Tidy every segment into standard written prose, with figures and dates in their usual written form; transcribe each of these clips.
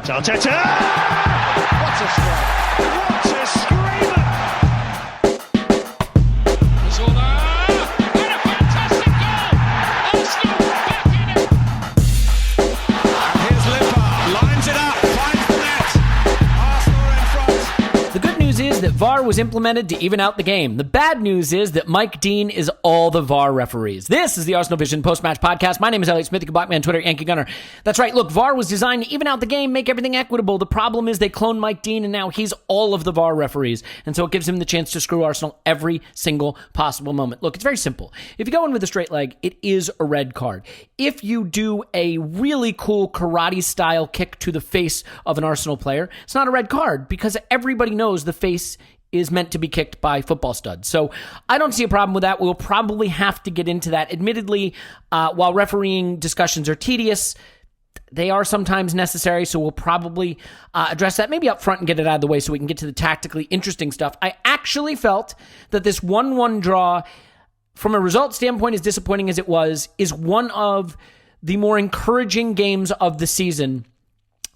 Arteta! What a strike! What a screamer! And a fantastic goal! Arsenal back in it! And here's Lipa, lines it up, finds the net. Arsenal are in front. The good news is that VAR was implemented to even out the game. The bad news is that Mike Dean is all the VAR referees. This is the Arsenal Vision post-match podcast. My name is Elliot Smith, you can block me on Twitter, Yankee Gunner. That's right, look, VAR was designed to even out the game, make everything equitable. The problem is they cloned Mike Dean, and now he's all of the VAR referees. And so it gives him the chance to screw Arsenal every single possible moment. Look, it's very simple. If you go in with a straight leg, it is a red card. If you do a really cool karate-style kick to the face of an Arsenal player, it's not a red card because everybody knows the face is meant to be kicked by football studs. So I don't see a problem with that. We'll probably have to get into that. Admittedly, while refereeing discussions are tedious, they are sometimes necessary, so we'll probably address that maybe up front and get it out of the way so we can get to the tactically interesting stuff. I actually felt that this 1-1 draw, from a result standpoint, as disappointing as it was, is one of the more encouraging games of the season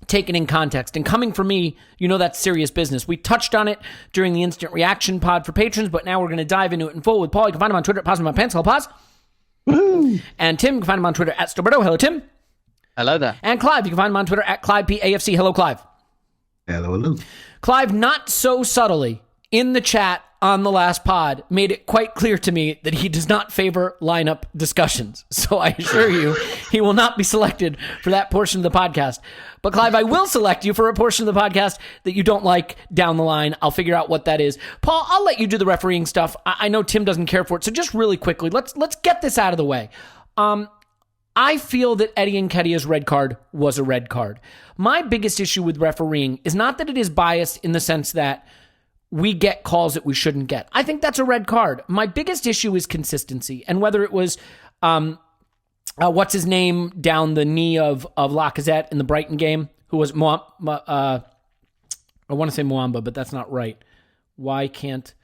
taken in context. And coming from me, you know that's serious business. We touched on it during the instant reaction pod for patrons, but now we're going to dive into it in full with Paul. You can find him on Twitter at Pause My Pants. Hello, Pause. Woo-hoo. And Tim, you can find him on Twitter at Stoberto. Hello, Tim. Hello there. And Clive, you can find him on Twitter at ClivePAFC. Hello, Clive. Hello. Clive, not so subtly, in the chat on the last pod, made it quite clear to me that he does not favor lineup discussions. So I assure you, he will not be selected for that portion of the podcast. But Clive, I will select you for a portion of the podcast that you don't like down the line. I'll figure out what that is. Paul, I'll let you do the refereeing stuff. I know Tim doesn't care for it. So just really quickly, let's get this out of the way. I feel that Eddie Nketiah's red card was a red card. My biggest issue with refereeing is not that it is biased in the sense that we get calls that we shouldn't get. I think that's a red card. My biggest issue is consistency, and whether it was what's his name down the knee of Lacazette in the Brighton game, who was I want to say Mwamba, but that's not right. Why can't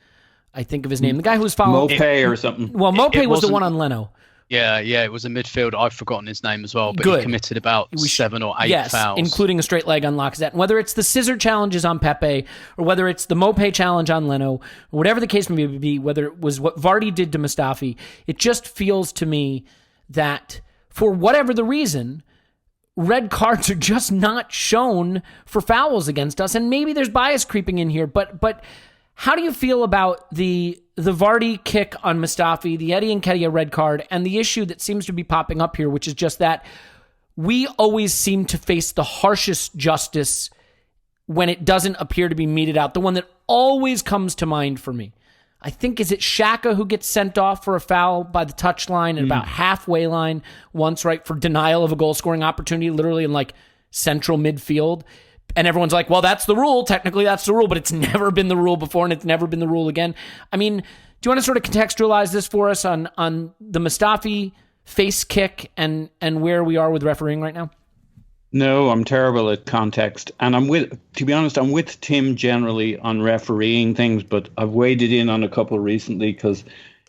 I think of his name? The guy who was following Mopé or something. Well, Mopé was the one on Leno. Yeah, it was a midfield. I've forgotten his name as well, but Good. He committed about 7 or 8 fouls. Including a straight leg on Lacazette. And whether it's the scissor challenges on Pepe, or whether it's the Mopé challenge on Leno, or whatever the case may be, whether it was what Vardy did to Mustafi, it just feels to me that for whatever the reason, red cards are just not shown for fouls against us. And maybe there's bias creeping in here, but how do you feel about the Vardy kick on Mustafi, the Eddie Nketiah red card, and the issue that seems to be popping up here, which is just that we always seem to face the harshest justice when it doesn't appear to be meted out. The one that always comes to mind for me, I think, is it Xhaka who gets sent off for a foul by the touchline and about halfway line once, right, for denial of a goal-scoring opportunity, literally in like central midfield. And everyone's like, well, that's the rule. Technically, that's the rule, but it's never been the rule before, and it's never been the rule again. I mean, do you want to sort of contextualize this for us on the Mustafi face kick and where we are with refereeing right now? No, I'm terrible at context. And I'm with Tim generally on refereeing things, but I've waded in on a couple recently because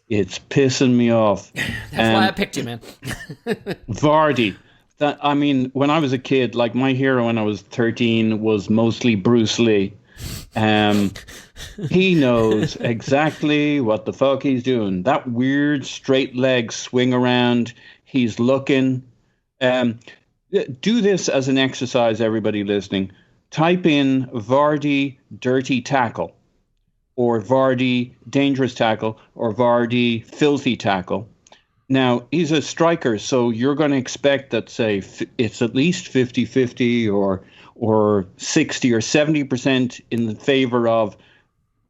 it's pissing me off. That's why I picked you, man. Vardy. When I was a kid, like my hero when I was 13 was mostly Bruce Lee. He knows exactly what the fuck he's doing. That weird straight leg swing around, he's looking. Do this as an exercise, everybody listening. Type in Vardy dirty tackle, or Vardy dangerous tackle, or Vardy filthy tackle. Now, he's a striker, so you're going to expect that, say, it's at least 50-50 or 60 or 70% in the favor of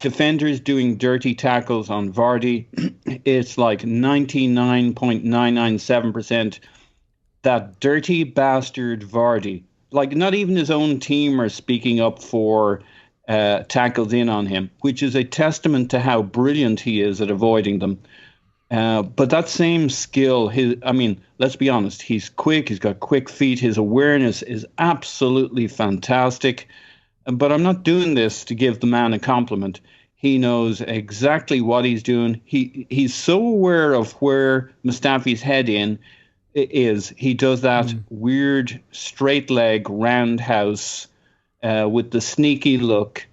defenders doing dirty tackles on Vardy. It's like 99.997% that dirty bastard Vardy. Like, not even his own team are speaking up for tackles in on him, which is a testament to how brilliant he is at avoiding them. But that same skill, let's be honest, he's quick, he's got quick feet, his awareness is absolutely fantastic. But I'm not doing this to give the man a compliment. He knows exactly what he's doing. He's so aware of where Mustafi's head is. He does that weird straight leg roundhouse with the sneaky look,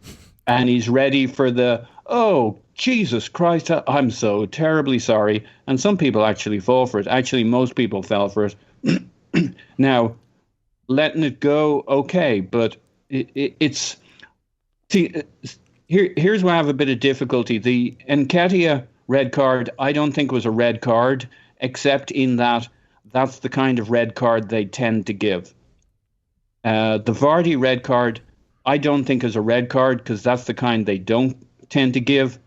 and he's ready for the, oh, Jesus Christ, I'm so terribly sorry. And some people actually fall for it. Actually, most people fell for it. Now, letting it go, okay, but it's... See, here's where I have a bit of difficulty. The Nketiah red card, I don't think was a red card, except in that that's the kind of red card they tend to give. The Vardy red card, I don't think is a red card because that's the kind they don't tend to give,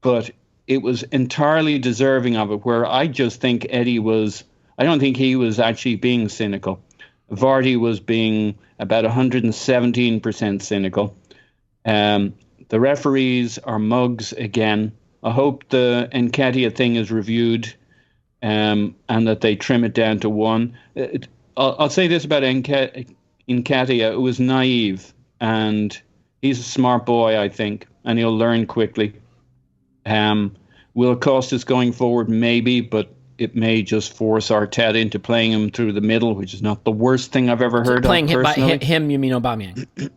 but it was entirely deserving of it, where I just think Eddie was, I don't think he was actually being cynical. Vardy was being about 117% cynical. The referees are mugs again. I hope the Nketiah thing is reviewed and that they trim it down to one. I'll say this about Nketiah. It was naive, and he's a smart boy, I think, and he'll learn quickly. Will it cost us going forward? Maybe, but it may just force Arteta into playing him through the middle, which is not the worst thing I've ever heard of personally. Him, you mean Aubameyang?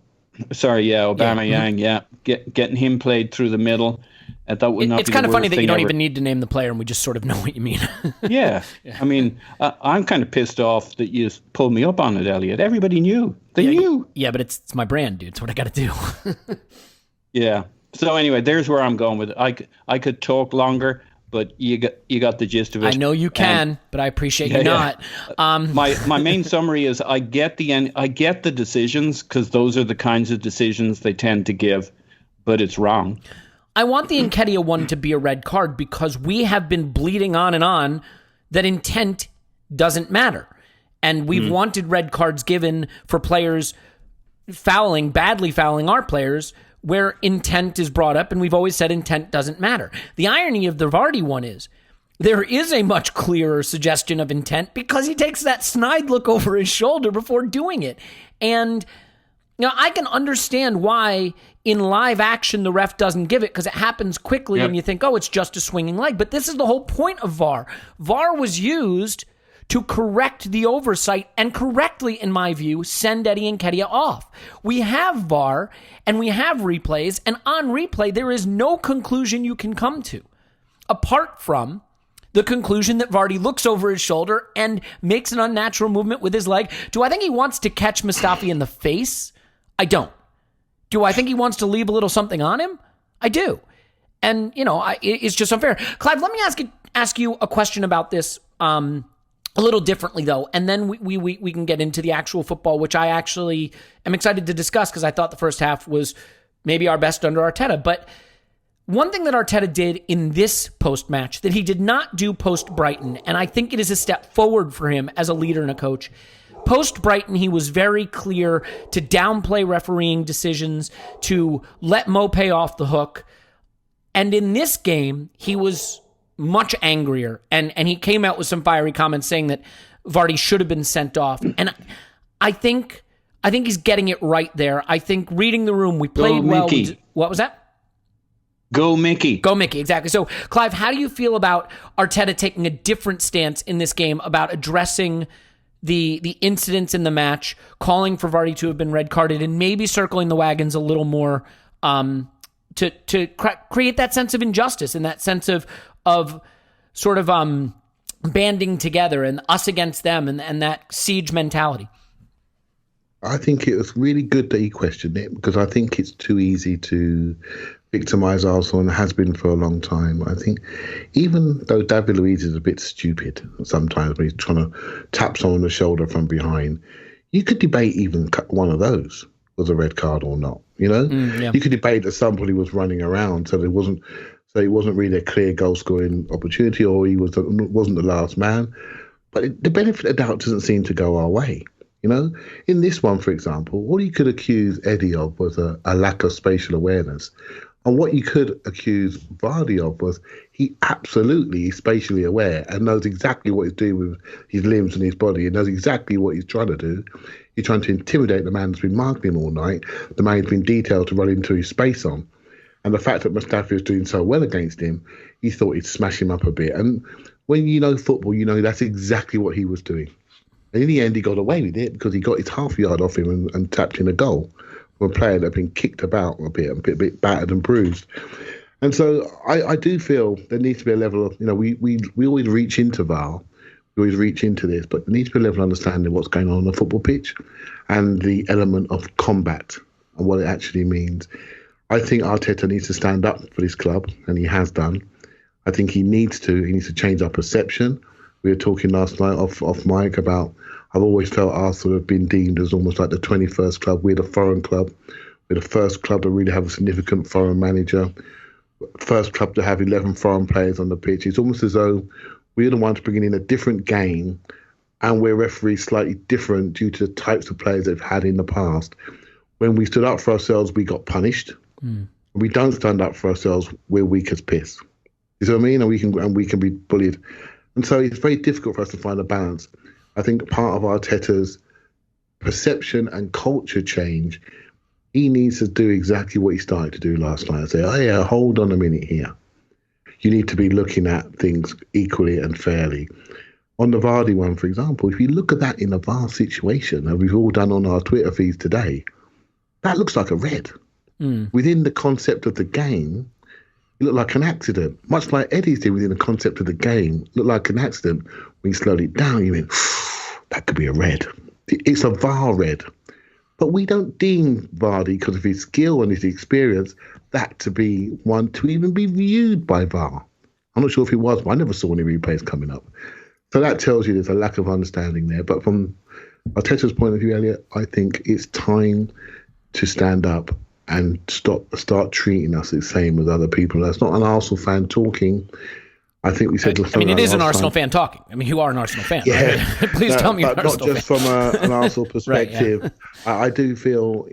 Sorry, yeah, Aubameyang, yeah. Getting him played through the middle. That would not it's be kind the of funny worst that you thing don't ever. even need to name the player, and we just sort of know what you mean. Yeah. I mean, I'm kind of pissed off that you pulled me up on it, Elliot. Everybody knew. They knew. Yeah, but it's my brand, dude. It's what I got to do. Yeah. So anyway, there's where I'm going with it. I could talk longer, but you got the gist of it. I know you can, but I appreciate you not. My main summary is I get the decisions, because those are the kinds of decisions they tend to give, but it's wrong. I want the Nketiah one to be a red card because we have been bleeding on and on that intent doesn't matter. And we've wanted red cards given for players badly fouling our players, where intent is brought up, and we've always said intent doesn't matter. The irony of the Vardy one is there is a much clearer suggestion of intent because he takes that snide look over his shoulder before doing it. And I can understand why in live action the ref doesn't give it, because it happens quickly and you think, oh, it's just a swinging leg. But this is the whole point of VAR. VAR was used to correct the oversight and correctly, in my view, send Eddie Nketiah off. We have VAR and we have replays, and on replay there is no conclusion you can come to apart from the conclusion that Vardy looks over his shoulder and makes an unnatural movement with his leg. Do I think he wants to catch Mustafi in the face? I don't. Do I think he wants to leave a little something on him? I do. And, it's just unfair. Clive, let me ask you a question about this a little differently, though, and then we can get into the actual football, which I actually am excited to discuss because I thought the first half was maybe our best under Arteta. But one thing that Arteta did in this post-match that he did not do post-Brighton, and I think it is a step forward for him as a leader and a coach. Post-Brighton, he was very clear to downplay refereeing decisions, to let Mopé off the hook. And in this game, he was much angrier, and he came out with some fiery comments saying that Vardy should have been sent off. And I think he's getting it right there. I think reading the room, we played well. What was that? Go Mickey. Go Mickey, exactly. So, Clive, how do you feel about Arteta taking a different stance in this game about addressing the incidents in the match, calling for Vardy to have been red carded, and maybe circling the wagons a little more to create that sense of injustice and that sense of sort of banding together and us against them and that siege mentality? I think it was really good that he questioned it, because I think it's too easy to victimise Arsenal, and has been for a long time. I think even though David Luiz is a bit stupid sometimes when he's trying to tap someone on the shoulder from behind, you could debate even one of those was a red card or not. You could debate that somebody was running around, so it wasn't really a clear goal scoring opportunity, or he wasn't the last man. But the benefit of doubt doesn't seem to go our way. In this one, for example, all you could accuse Eddie of was a lack of spatial awareness. And what you could accuse Vardy of was he absolutely is spatially aware and knows exactly what he's doing with his limbs and his body, and knows exactly what he's trying to do. He's trying to intimidate the man that's been marking him all night, the man who's been detailed to run into his space on. And the fact that Mustafi was doing so well against him, he thought he'd smash him up a bit. And when you know football, you know that's exactly what he was doing. And in the end, he got away with it because he got his half yard off him and tapped in a goal. from a player that had been kicked about a bit battered and bruised. And so I do feel there needs to be a level of, we always reach into VAR, we always reach into this, but there needs to be a level of understanding of what's going on the football pitch and the element of combat and what it actually means. I think Arteta needs to stand up for this club, and he has done. I think he needs to change our perception. We were talking last night off mic about, I've always felt Arsenal have been deemed as almost like the 21st club. We're the foreign club. We're the first club to really have a significant foreign manager. First club to have 11 foreign players on the pitch. It's almost as though we're the ones bringing in a different game, and we're referees slightly different due to the types of players they've had in the past. When we stood up for ourselves, we got punished. When we don't stand up for ourselves, we're weak as piss. You see what I mean? And we can be bullied. And so it's very difficult for us to find a balance. I think part of Arteta's perception and culture change, he needs to do exactly what he started to do last night and say, oh yeah, hold on a minute here. You need to be looking at things equally and fairly. On the Vardy one, for example, if you look at that in a VAR situation, and we've all done on our Twitter feeds today, that looks like a red. Within the concept of the game, it looked like an accident. Much like Eddie's did within the concept of the game, it looked like an accident. When you slowed it down, you went, that could be a red. It's a VAR red. But we don't deem Vardy, because of his skill and his experience, that to be one to even be viewed by VAR. I'm not sure if he was, but I never saw any replays coming up. So that tells you there's a lack of understanding there. But from Arteta's point of view, Elliot, I think it's time to stand up and start treating us the same as other people. That's not an Arsenal fan talking. I think we said. I mean, it is an Arsenal fan talking. I mean, you are an Arsenal fan. Yeah, right? Please tell me you're an Arsenal fan. Not just from an Arsenal perspective. Right, yeah. I do feel,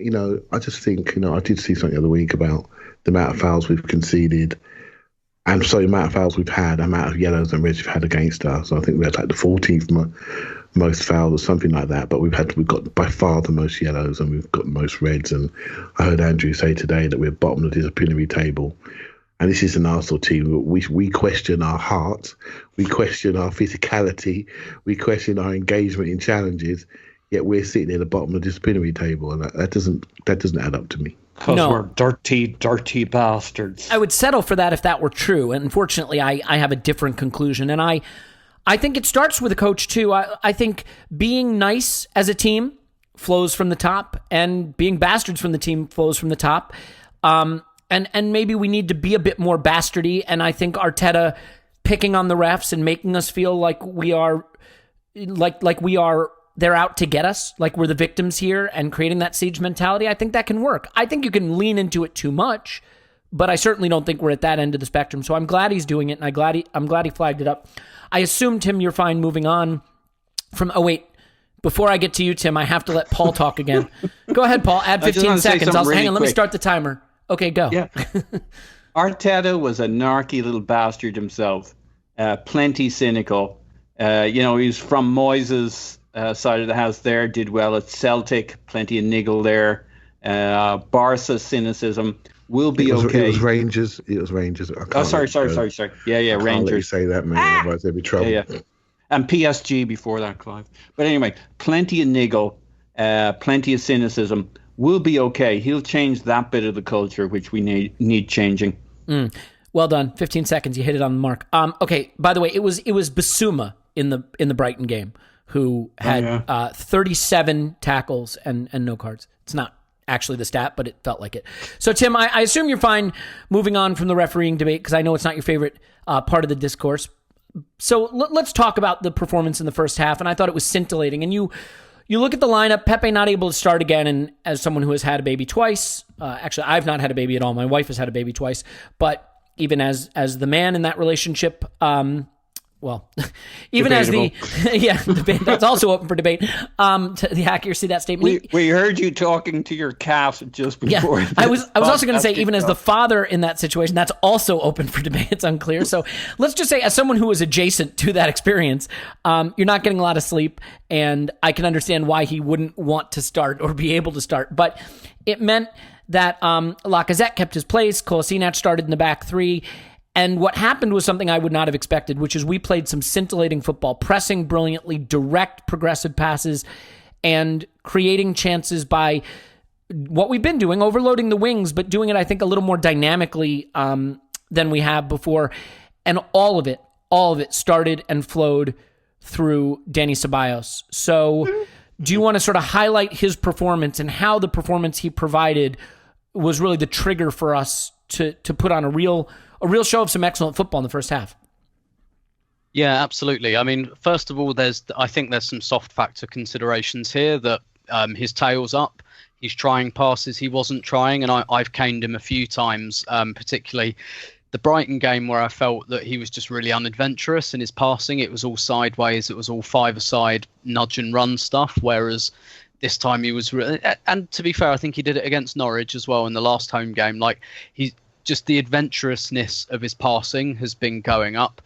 I just think, I did see something the other week about the amount of fouls we've conceded, and so the amount of fouls we've had, the amount of yellows and reds we've had against us. I think we had like the 14th most fouls or something like that, but we've got by far the most yellows and we've got the most reds. And I heard Andrew say today that we're bottom of the disciplinary table. And this is an Arsenal team. We question our heart, we question our physicality, we question our engagement in challenges. Yet we're sitting at the bottom of the disciplinary table, and that doesn't add up to me. Because we're dirty bastards. I would settle for that if that were true. And unfortunately, I have a different conclusion. And I think it starts with a coach, too. I think being nice as a team flows from the top, and being bastards from the team flows from the top. And maybe we need to be a bit more bastardy. And I think Arteta picking on the refs and making us feel like we are, they're out to get us, like we're the victims here, and creating that siege mentality, I think that can work. I think you can lean into it too much, but I certainly don't think we're at that end of the spectrum. So I'm glad he's doing it, and I'm glad he flagged it up. I assume, Tim, you're fine moving on from. Oh wait, before I get to you, Tim, I have to let Paul talk again. Go ahead, Paul. Add 15 seconds. Hang on. Let me start the timer. Okay, go. Yeah. Arteta was a narky little bastard himself. Plenty cynical. He's from Moyes' side of the house there, did well at Celtic, plenty of niggle there. Barca cynicism will be okay. It was Rangers. Sorry. Yeah, I can't Rangers. let you say that, man. Otherwise there'd be trouble. Yeah. And PSG before that, Clive. But anyway, plenty of niggle, plenty of cynicism. Will be okay. He'll change that bit of the culture, which we need changing. Well done. 15 seconds. You hit it on the mark. Okay. By the way, it was Basuma in the Brighton game who had 37 tackles and no cards. It's not actually the stat, but it felt like it. So, Tim, I assume you're fine moving on from the refereeing debate, because I know it's not your favorite part of the discourse. So let's talk about the performance in the first half, and I thought it was scintillating. And you look at the lineup, Pepe not able to start again, and as someone who has had a baby twice, actually I've not had a baby at all. My wife has had a baby twice, but even as the man in that relationship, even Debatable. as the debate, that's also open for debate. The accuracy of that statement. We heard you talking to your calf just before. Yeah, I was also going to say, even as the father in that situation, that's also open for debate. It's unclear. So let's just say, as someone who was adjacent to that experience, you're not getting a lot of sleep, and I can understand why he wouldn't want to start or be able to start. But it meant that Lacazette kept his place. Kolasinac started in the back three. And what happened was something I would not have expected, which is we played some scintillating football, pressing brilliantly, direct progressive passes, and creating chances by what we've been doing, overloading the wings, but doing it, I think, a little more dynamically than we have before. And all of it started and flowed through Dani Ceballos. So do you want to sort of highlight his performance and how the performance he provided was really the trigger for us to put on a real show of some excellent football in the first half? Yeah, absolutely. I mean, first of all, I think there's some soft factor considerations here that his tail's up. He's trying passes he wasn't trying, and I've caned him a few times, particularly the Brighton game where I felt that he was just really unadventurous in his passing. It was all sideways. It was all five-a-side nudge and run stuff, whereas this time he was really, and to be fair, I think he did it against Norwich as well in the last home game. Like, he's just, the adventurousness of his passing has been going up.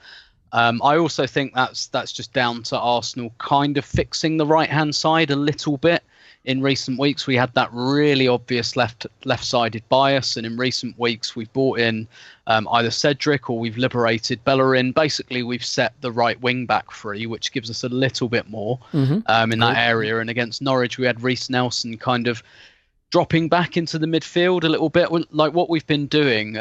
I also think that's just down to Arsenal kind of fixing the right-hand side a little bit. In recent weeks, we had that really obvious left-sided bias, and in recent weeks, we've brought in either Cedric or we've liberated Bellerin. Basically, we've set the right wing-back free, which gives us a little bit more in that area. And against Norwich, we had Reece Nelson kind of dropping back into the midfield a little bit, like what we've been doing.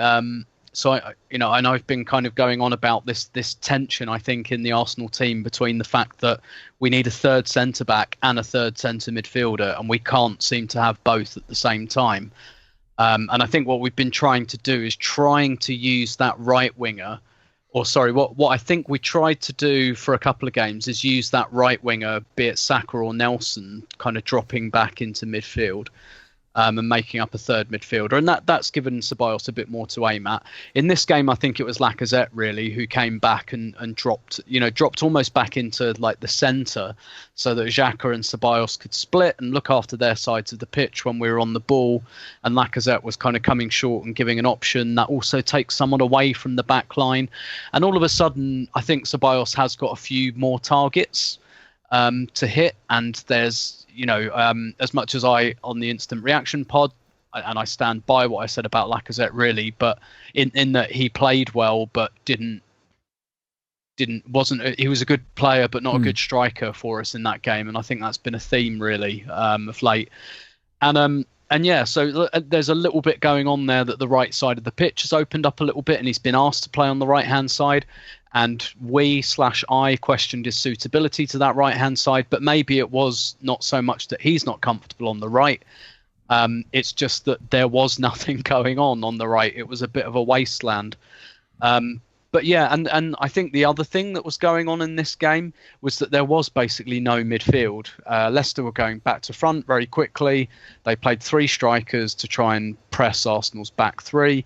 So and I've been kind of going on about this tension, I think, in the Arsenal team between the fact that we need a third centre back and a third centre midfielder, and we can't seem to have both at the same time. And I think what we've been trying to do is trying to use that right winger, what I think we tried to do for a couple of games is use that right winger, be it Saka or Nelson, kind of dropping back into midfield. And making up a third midfielder, and that's given Ceballos a bit more to aim at. In this game, I think it was Lacazette really who came back and dropped almost back into like the centre, so that Xhaka and Ceballos could split and look after their sides of the pitch when we were on the ball. And Lacazette was kind of coming short and giving an option that also takes someone away from the back line. And all of a sudden, I think Ceballos has got a few more targets to hit, and there's as much as I on the instant reaction pod, and I stand by what I said about Lacazette really, but in that he played well but he was a good player but not a good striker for us in that game, and I think that's been a theme really of late. And so there's a little bit going on there that the right side of the pitch has opened up a little bit, and he's been asked to play on the right hand side. And I questioned his suitability to that right-hand side, but maybe it was not so much that he's not comfortable on the right. It's just that there was nothing going on the right. It was a bit of a wasteland. But yeah, and I think the other thing that was going on in this game was that there was basically no midfield. Leicester were going back to front very quickly. They played three strikers to try and press Arsenal's back three.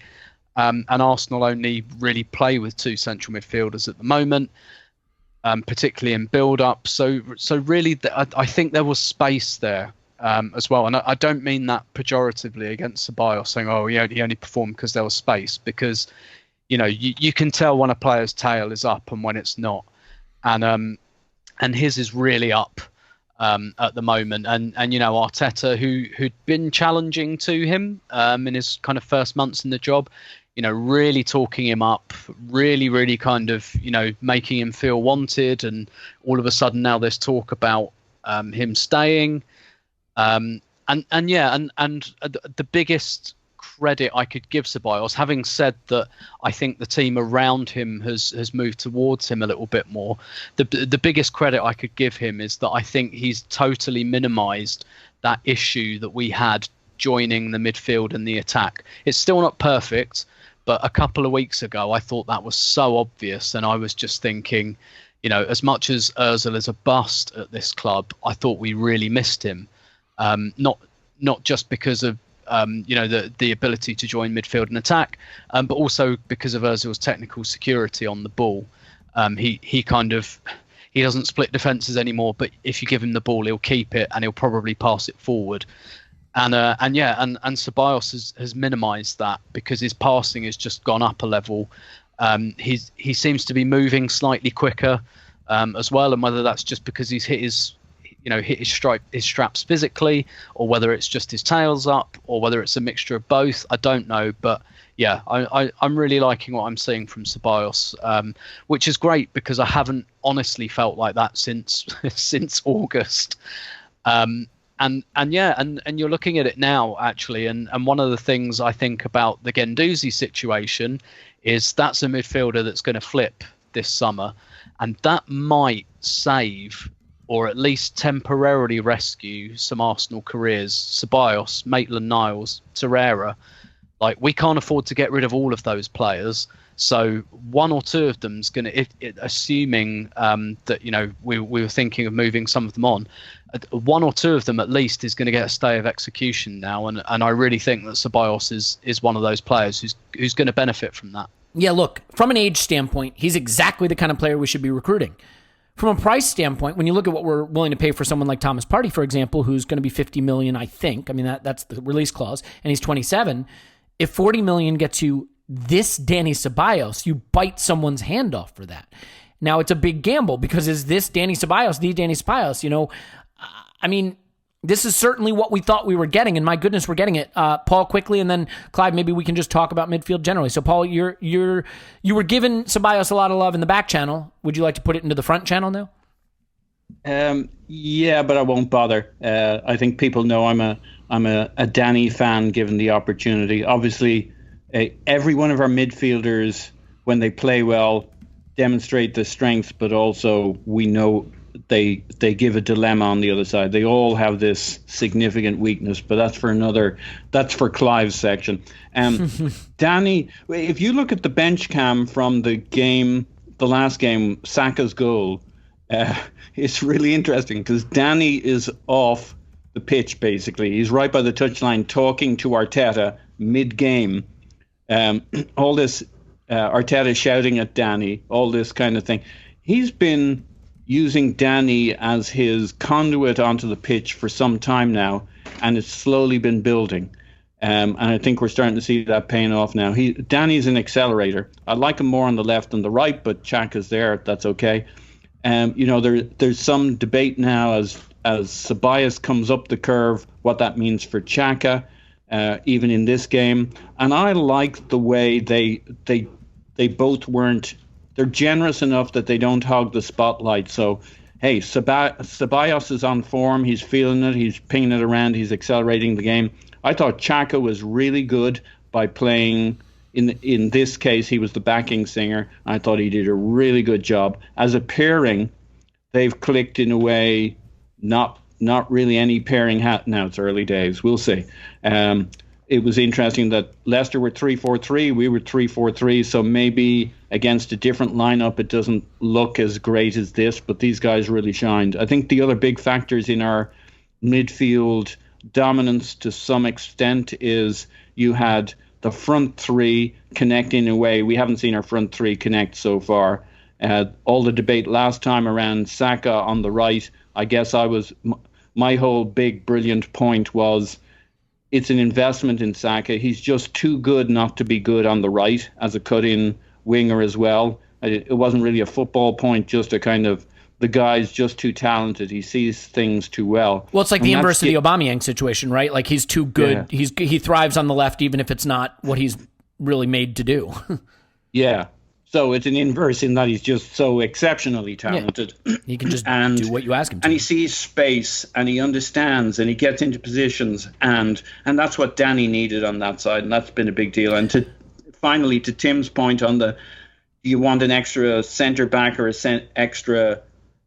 And Arsenal only really play with two central midfielders at the moment, particularly in build-up. So really, I think there was space there as well. And I don't mean that pejoratively against Ceballos, saying, oh, he only performed because there was space. Because, you can tell when a player's tail is up and when it's not. And his is really up at the moment. And Arteta, who'd been challenging to him in his kind of first months in the job, really talking him up, really, really kind of, making him feel wanted. And all of a sudden now there's talk about him staying. And the biggest credit I could give Ceballos, having said that I think the team around him has moved towards him a little bit more, the biggest credit I could give him is that I think he's totally minimised that issue that we had joining the midfield and the attack. It's still not perfect, but a couple of weeks ago, I thought that was so obvious. And I was just thinking, as much as Ozil is a bust at this club, I thought we really missed him. Not just because of, the ability to join midfield and attack, but also because of Ozil's technical security on the ball. He doesn't split defences anymore, but if you give him the ball, he'll keep it and he'll probably pass it forward. And Ceballos has minimised that because his passing has just gone up a level. He seems to be moving slightly quicker as well, and whether that's just because he's hit his straps physically, or whether it's just his tail's up, or whether it's a mixture of both, I don't know. But yeah, I'm really liking what I'm seeing from Ceballos, which is great because I haven't honestly felt like that since August. And you're looking at it now, actually, and one of the things I think about the Guendouzi situation is that's a midfielder that's going to flip this summer, and that might save or at least temporarily rescue some Arsenal careers. Ceballos, Maitland-Niles, Torreira. Like, we can't afford to get rid of all of those players. So one or two of them's going to, assuming that, you know, we were thinking of moving some of them on, one or two of them at least is going to get a stay of execution now. And I really think that Ceballos is one of those players who's going to benefit from that. Yeah, look, from an age standpoint, he's exactly the kind of player we should be recruiting. From a price standpoint, when you look at what we're willing to pay for someone like Thomas Partey, for example, who's going to be $50 million, I think. I mean, that's the release clause, and he's 27. If $40 million gets you this Dani Ceballos, you bite someone's hand off for that. Now, it's a big gamble because is this Dani Ceballos, the Dani Ceballos? You know, I mean, this is certainly what we thought we were getting, and my goodness, we're getting it. Paul, quickly, and then Clive, maybe we can just talk about midfield generally. So, Paul, you were giving Ceballos a lot of love in the back channel. Would you like to put it into the front channel now? Yeah, but I won't bother. I think people know I'm a Dani fan given the opportunity. Obviously, every one of our midfielders, when they play well, demonstrate the strengths, but also we know they give a dilemma on the other side. They all have this significant weakness, but that's for Clive's section. Dani, if you look at the bench cam from the last game, Saka's goal, it's really interesting because Dani is off the pitch, basically. He's right by the touchline talking to Arteta mid-game. All this Arteta shouting at Dani, all this kind of thing. He's been using Dani as his conduit onto the pitch for some time now, and it's slowly been building. And I think we're starting to see that paying off now. Dani's an accelerator. I like him more on the left than the right, but Xhaka's there. That's okay. You know, there's some debate now as Ceballos comes up the curve, what that means for Xhaka, even in this game. And I like the way they both weren't. They're generous enough that they don't hog the spotlight. So, hey, Ceballos is on form. He's feeling it. He's pinging it around. He's accelerating the game. I thought Xhaka was really good by playing. In this case, he was the backing singer. I thought he did a really good job. As a pairing, they've clicked in a way not really any pairing. Now it's early days. We'll see. It was interesting that Leicester were 3-4-3, we were 3-4-3, so maybe against a different lineup it doesn't look as great as this, but these guys really shined. I think the other big factors in our midfield dominance to some extent is you had the front three connecting in a way we haven't seen our front three connect so far. All the debate last time around Saka on the right, I guess my whole big brilliant point was it's an investment in Saka. He's just too good not to be good on the right as a cut-in winger as well. It wasn't really a football point, just a kind of the guy's just too talented. He sees things too well. Well, it's like the inverse of the Aubameyang situation, right? Like he's too good. Yeah. He thrives on the left even if it's not what he's really made to do. Yeah. So it's an inverse in that he's just so exceptionally talented. Yeah. He can just do what you ask him to. And he sees space and he understands and he gets into positions and that's what Dani needed on that side, and that's been a big deal. And finally, to Tim's point on do you want an extra centre back or extra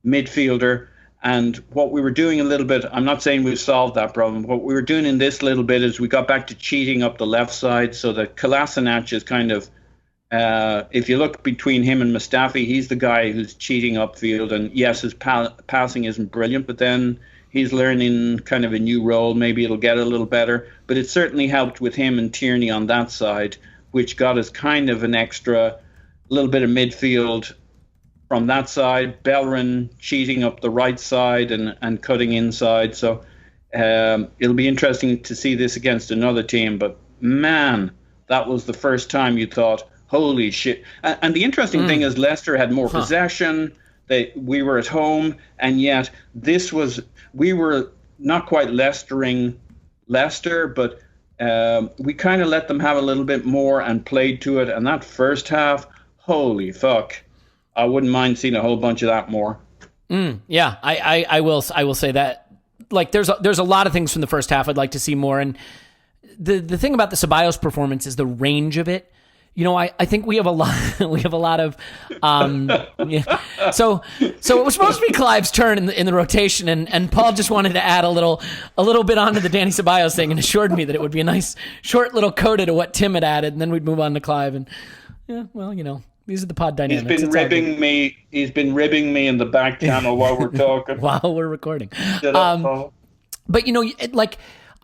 midfielder? And what we were doing a little bit, I'm not saying we've solved that problem. What we were doing in this little bit is we got back to cheating up the left side, so that Kolasinac is kind of, if you look between him and Mustafi, he's the guy who's cheating upfield. And yes, his passing isn't brilliant, but then he's learning kind of a new role. Maybe it'll get a little better. But it certainly helped with him and Tierney on that side, which got us kind of an extra little bit of midfield from that side. Bellerin cheating up the right side and cutting inside. So it'll be interesting to see this against another team. But man, that was the first time you thought, holy shit. And the interesting thing is Leicester had more possession. We were at home, and yet we were not quite Leicestering Leicester, but we kind of let them have a little bit more and played to it. And that first half, holy fuck, I wouldn't mind seeing a whole bunch of that more. Yeah, I will say that like there's a lot of things from the first half I'd like to see more. And the thing about the Ceballos performance is the range of it. You know, I think we have a lot of yeah. So it was supposed to be Clive's turn in the rotation, and Paul just wanted to add a little bit onto the Dani Ceballos thing and assured me that it would be a nice short little coda to what Tim had added, and then we'd move on to Clive. And yeah, well, you know, these are the pod dynamics. He's been ribbing me in the back channel while we're talking. While we're recording. But you know,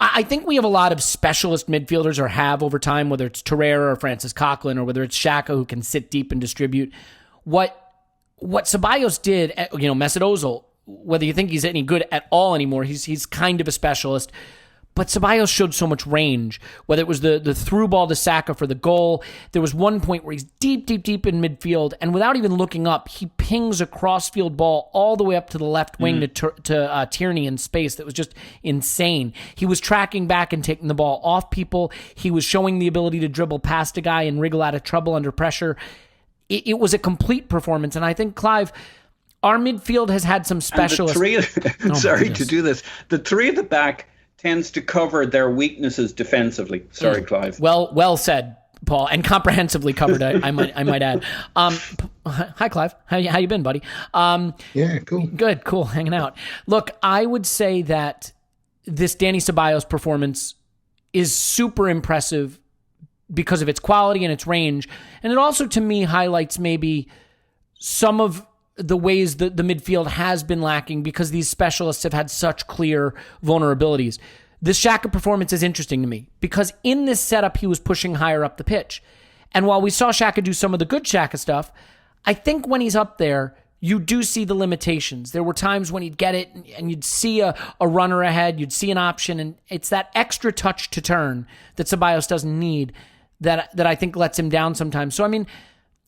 I think we have a lot of specialist midfielders, or have over time, whether it's Torreira or Francis Coquelin, or whether it's Xhaka who can sit deep and distribute. What Ceballos did, you know, Mesut Ozil, whether you think he's any good at all anymore, he's kind of a specialist. But Ceballos showed so much range, whether it was the through ball to Saka for the goal. There was one point where he's deep in midfield, and without even looking up, he pings a cross-field ball all the way up to the left wing to Tierney in space. That was just insane. He was tracking back and taking the ball off people. He was showing the ability to dribble past a guy and wriggle out of trouble under pressure. It was a complete performance, and I think, Clive, our midfield has had some specialists. To do this. The three at the back tends to cover their weaknesses defensively. Sorry, Clive. Well said, Paul, and comprehensively covered. I might add. Hi, Clive. How you been, buddy? Yeah, cool. Good, cool, hanging out. Look, I would say that this Dani Ceballos performance is super impressive because of its quality and its range, and it also, to me, highlights maybe some of the ways that the midfield has been lacking because these specialists have had such clear vulnerabilities. This Xhaka performance is interesting to me because in this setup, he was pushing higher up the pitch. And while we saw Xhaka do some of the good Xhaka stuff, I think when he's up there, you do see the limitations. There were times when he'd get it and you'd see a runner ahead, you'd see an option, and it's that extra touch to turn that Ceballos doesn't need that I think lets him down sometimes. So, I mean,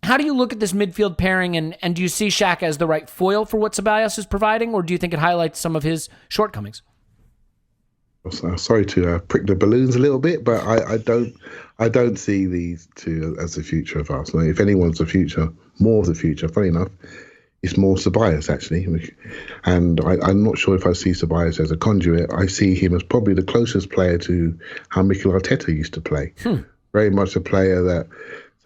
how do you look at this midfield pairing, and do you see Xhaka as the right foil for what Ceballos is providing, or do you think it highlights some of his shortcomings? Sorry to prick the balloons a little bit, but I don't see these two as the future of Arsenal. If anyone's the future, more of the future, funny enough, it's more Ceballos actually. And I'm not sure if I see Ceballos as a conduit. I see him as probably the closest player to how Mikel Arteta used to play. Very much a player that.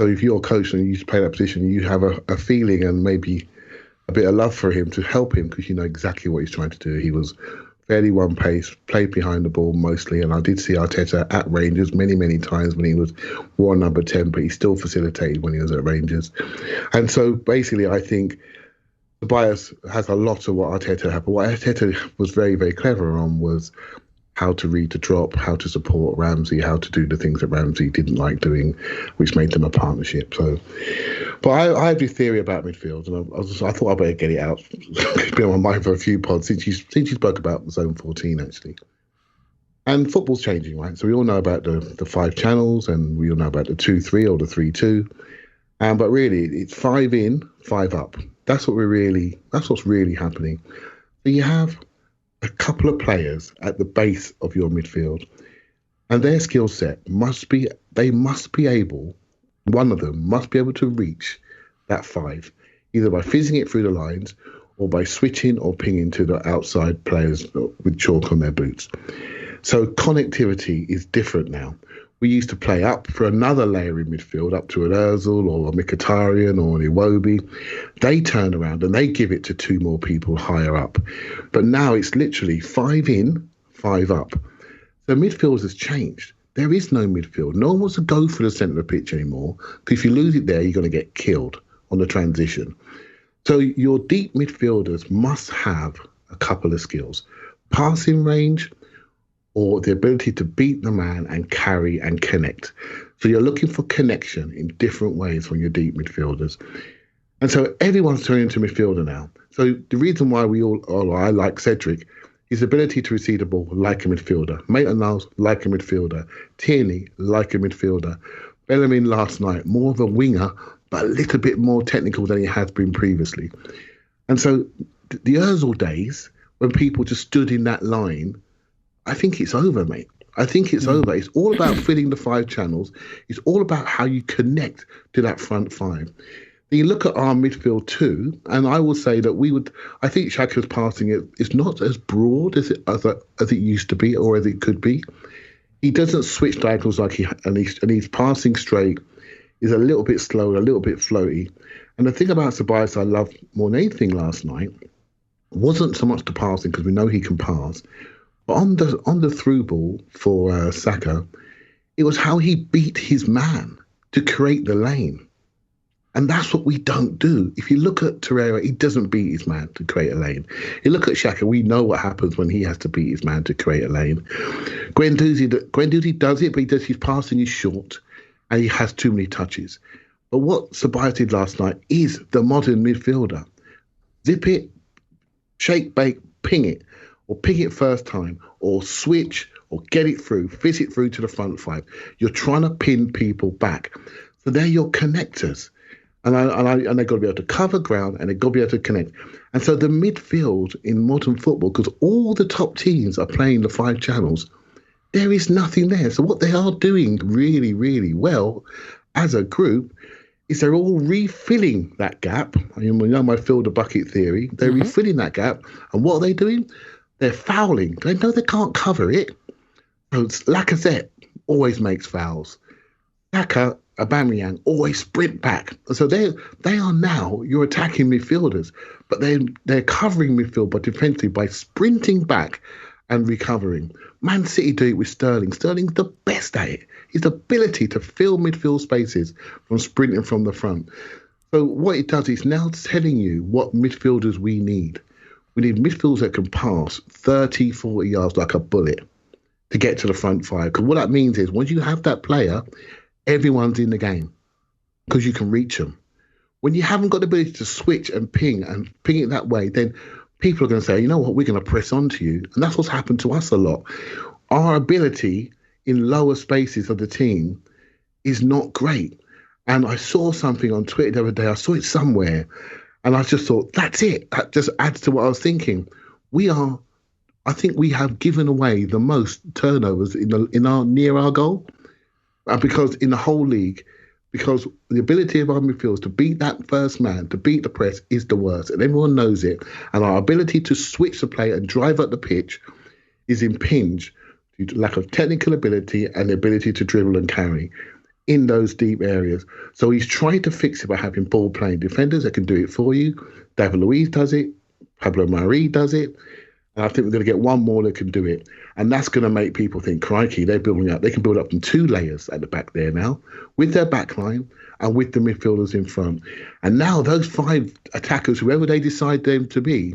So if you're a coach and you used to play that position, you have a feeling and maybe a bit of love for him to help him because you know exactly what he's trying to do. He was fairly one pace, played behind the ball mostly, and I did see Arteta at Rangers many times when he was number 10, but he still facilitated when he was at Rangers. And so basically I think Ceballos has a lot of what Arteta had, but what Arteta was very clever on was how to read the drop, how to support Ramsey, how to do the things that Ramsey didn't like doing, which made them a partnership. So, but I have a theory about midfield, and I thought I'd better get it out. It's been on my mind for a few pods since you spoke about Zone 14, actually. And football's changing, right? So we all know about the 5 channels, and we all know about the 2-3 or the 3-2. But really, it's 5 in, 5 up. That's what's really happening. So you have a couple of players at the base of your midfield, and their skill set must be able, one of them must be able to reach that 5, either by fizzing it through the lines or by switching or pinging to the outside players with chalk on their boots. So connectivity is different now. We used to play up for another layer in midfield, up to an Ozil or a Mkhitaryan or an Iwobi. They turn around and they give it to 2 more people higher up. But now it's literally 5 in, 5 up. So midfield has changed. There is no midfield. No one wants to go for the centre of the pitch anymore, because if you lose it there, you're going to get killed on the transition. So your deep midfielders must have a couple of skills: passing range, or the ability to beat the man and carry and connect. So you're looking for connection in different ways when you're deep midfielders. And so everyone's turning into midfielder now. So the reason why I like Cedric, his ability to receive the ball like a midfielder. Maitland-Niles like a midfielder. Tierney like a midfielder. Bellerin last night, more of a winger, but a little bit more technical than he has been previously. And so the Ozil days, when people just stood in that line, I think it's over, mate. I think it's over. It's all about filling the 5 channels. It's all about how you connect to that front 5. You look at our midfield too, and I will say that I think Xhaka's passing is not as broad as it used to be or as it could be. He doesn't switch diagonals and he's passing straight is a little bit slow, a little bit floaty. And the thing about Ceballos I loved more than anything last night wasn't so much the passing, because we know he can pass, but on the through ball for Saka, it was how he beat his man to create the lane. And that's what we don't do. If you look at Torreira, he doesn't beat his man to create a lane. You look at Xhaka, we know what happens when he has to beat his man to create a lane. Guendouzi does it, but his passing is short and he has too many touches. But what Ceballos did last night is the modern midfielder. Zip it, shake, bake, ping it, or ping it first time, or switch, or get it through, fizz it through to the front five. You're trying to pin people back. So they're your connectors. And they've got to be able to cover ground, and they've got to be able to connect. And so the midfield in modern football, because all the top teams are playing the 5 channels, there is nothing there. So what they are doing really, really well as a group is they're all refilling that gap. I mean, we know my fill the bucket theory. They're refilling that gap. And what are they doing? They're fouling. They know they can't cover it. So Lacazette always makes fouls. Saka, Aubameyang always sprint back. So they are now your attacking midfielders, but they're covering midfield by defensively by sprinting back and recovering. Man City do it with Sterling. Sterling's the best at it. His ability to fill midfield spaces from sprinting from the front. So what it does is now telling you what midfielders we need. We need midfielders that can pass 30, 40 yards like a bullet to get to the front 5. Because what that means is once you have that player, everyone's in the game because you can reach them. When you haven't got the ability to switch and ping it that way, then people are going to say, you know what, we're going to press onto you. And that's what's happened to us a lot. Our ability in lower spaces of the team is not great. And I saw something on Twitter the other day. I saw it somewhere. And I just thought, that's it. That just adds to what I was thinking. I think we have given away the most turnovers near our goal. Because in the whole league, because the ability of our midfielders to beat that first man, to beat the press, is the worst. And everyone knows it. And our ability to switch the play and drive up the pitch is impinged due to lack of technical ability and the ability to dribble and carry in those deep areas. So he's trying to fix it by having ball-playing defenders that can do it for you. David Luiz does it. Pablo Mari does it. And I think we're going to get one more that can do it. And that's going to make people think, crikey, they're building up. They can build up from 2 layers at the back there now with their back line and with the midfielders in front. And now those 5 attackers, whoever they decide them to be,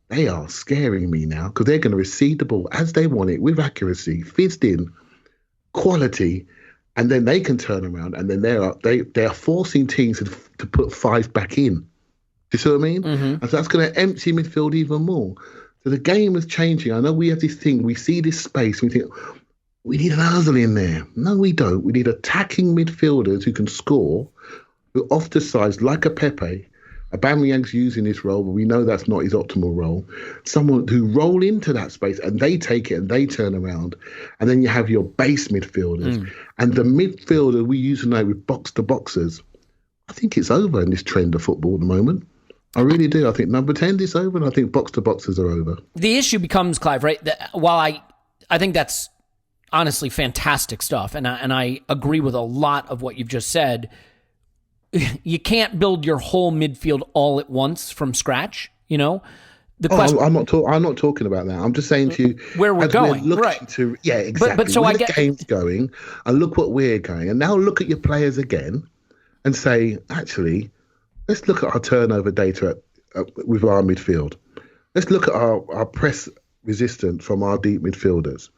they are scaring me now because they're going to receive the ball as they want it with accuracy, fizzed in, quality, and then they can turn around and then they are forcing teams to put 5 back in. Do you see what I mean? Mm-hmm. And so that's going to empty midfield even more. So the game is changing. I know we have this thing. We see this space. We think, we need an Ozil in there. No, we don't. We need attacking midfielders who can score, who off the sides, like a Pepe. Aubameyang's using this role, but we know that's not his optimal role. Someone who roll into that space and they take it and they turn around. And then you have your base midfielders. And the midfielder we use tonight with box-to-boxers, I think it's over in this trend of football at the moment. I really do. I think number 10 is over, and I think box-to-boxes are over. The issue becomes, Clive, right? While I think that's honestly fantastic stuff, and I agree with a lot of what you've just said, you can't build your whole midfield all at once from scratch, you know? I'm not talking about that. I'm just saying to you where we're going, right? Yeah, exactly. But so where the game's going, and look what we're going, and now look at your players again, and say, actually, let's look at our turnover data with our midfield. Let's look at our press resistance from our deep midfielders.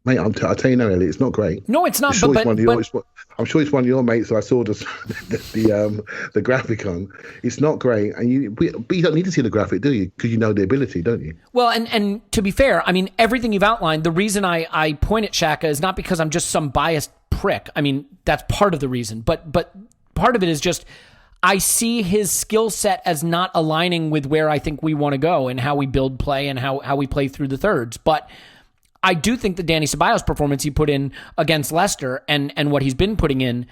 Mate, I'll tell you now, Elliot, it's not great. No, it's not. I'm sure it's one of your mates. I saw the graphic on. It's not great, but you don't need to see the graphic, do you? Because you know the ability, don't you? Well, and to be fair, I mean, everything you've outlined, the reason I point at Xhaka is not because I'm just some biased prick. I mean, that's part of the reason. But part of it is just I see his skill set as not aligning with where I think we want to go and how we build play and how we play through the thirds. But I do think the Dani Ceballos performance he put in against Leicester and what he's been putting in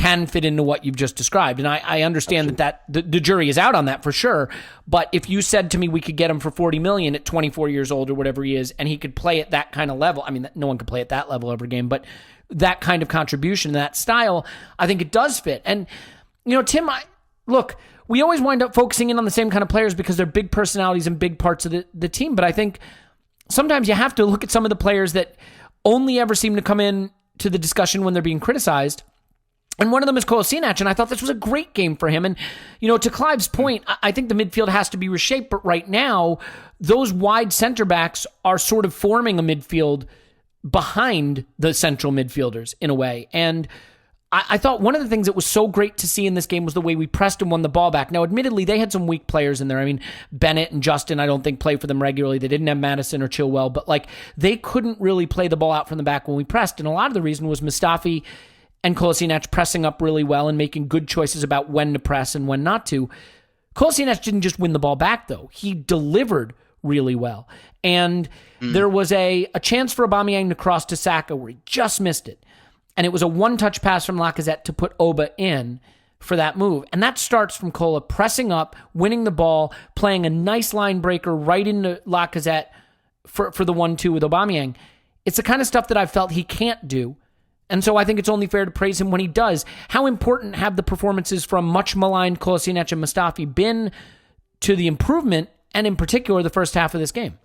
can fit into what you've just described. And I understand that the jury is out on that for sure. But if you said to me we could get him for $40 million at 24 years old or whatever he is, and he could play at that kind of level, I mean, no one could play at that level every game, but that kind of contribution, that style, I think it does fit. And, Tim, look, we always wind up focusing in on the same kind of players because they're big personalities and big parts of the team. But I think sometimes you have to look at some of the players that only ever seem to come in to the discussion when they're being criticized. And one of them is Kolasinac, and I thought this was a great game for him. And, to Clive's point, I think the midfield has to be reshaped, but right now, those wide center backs are sort of forming a midfield behind the central midfielders in a way. And I thought one of the things that was so great to see in this game was the way we pressed and won the ball back. Now, admittedly, they had some weak players in there. I mean, Bennett and Justin, I don't think play for them regularly. They didn't have Madison or Chilwell, but they couldn't really play the ball out from the back when we pressed. And a lot of the reason was Mustafi and Kolasinac pressing up really well and making good choices about when to press and when not to. Kolasinac didn't just win the ball back, though. He delivered really well. And there was a chance for Aubameyang to cross to Saka where he just missed it. And it was a one-touch pass from Lacazette to put Oba in for that move. And that starts from Kola pressing up, winning the ball, playing a nice line breaker right into Lacazette for the 1-2 with Aubameyang. It's the kind of stuff that I felt he can't do. And so I think it's only fair to praise him when he does. How important have the performances from much maligned Kolasinac and Mustafi been to the improvement, and in particular the first half of this game?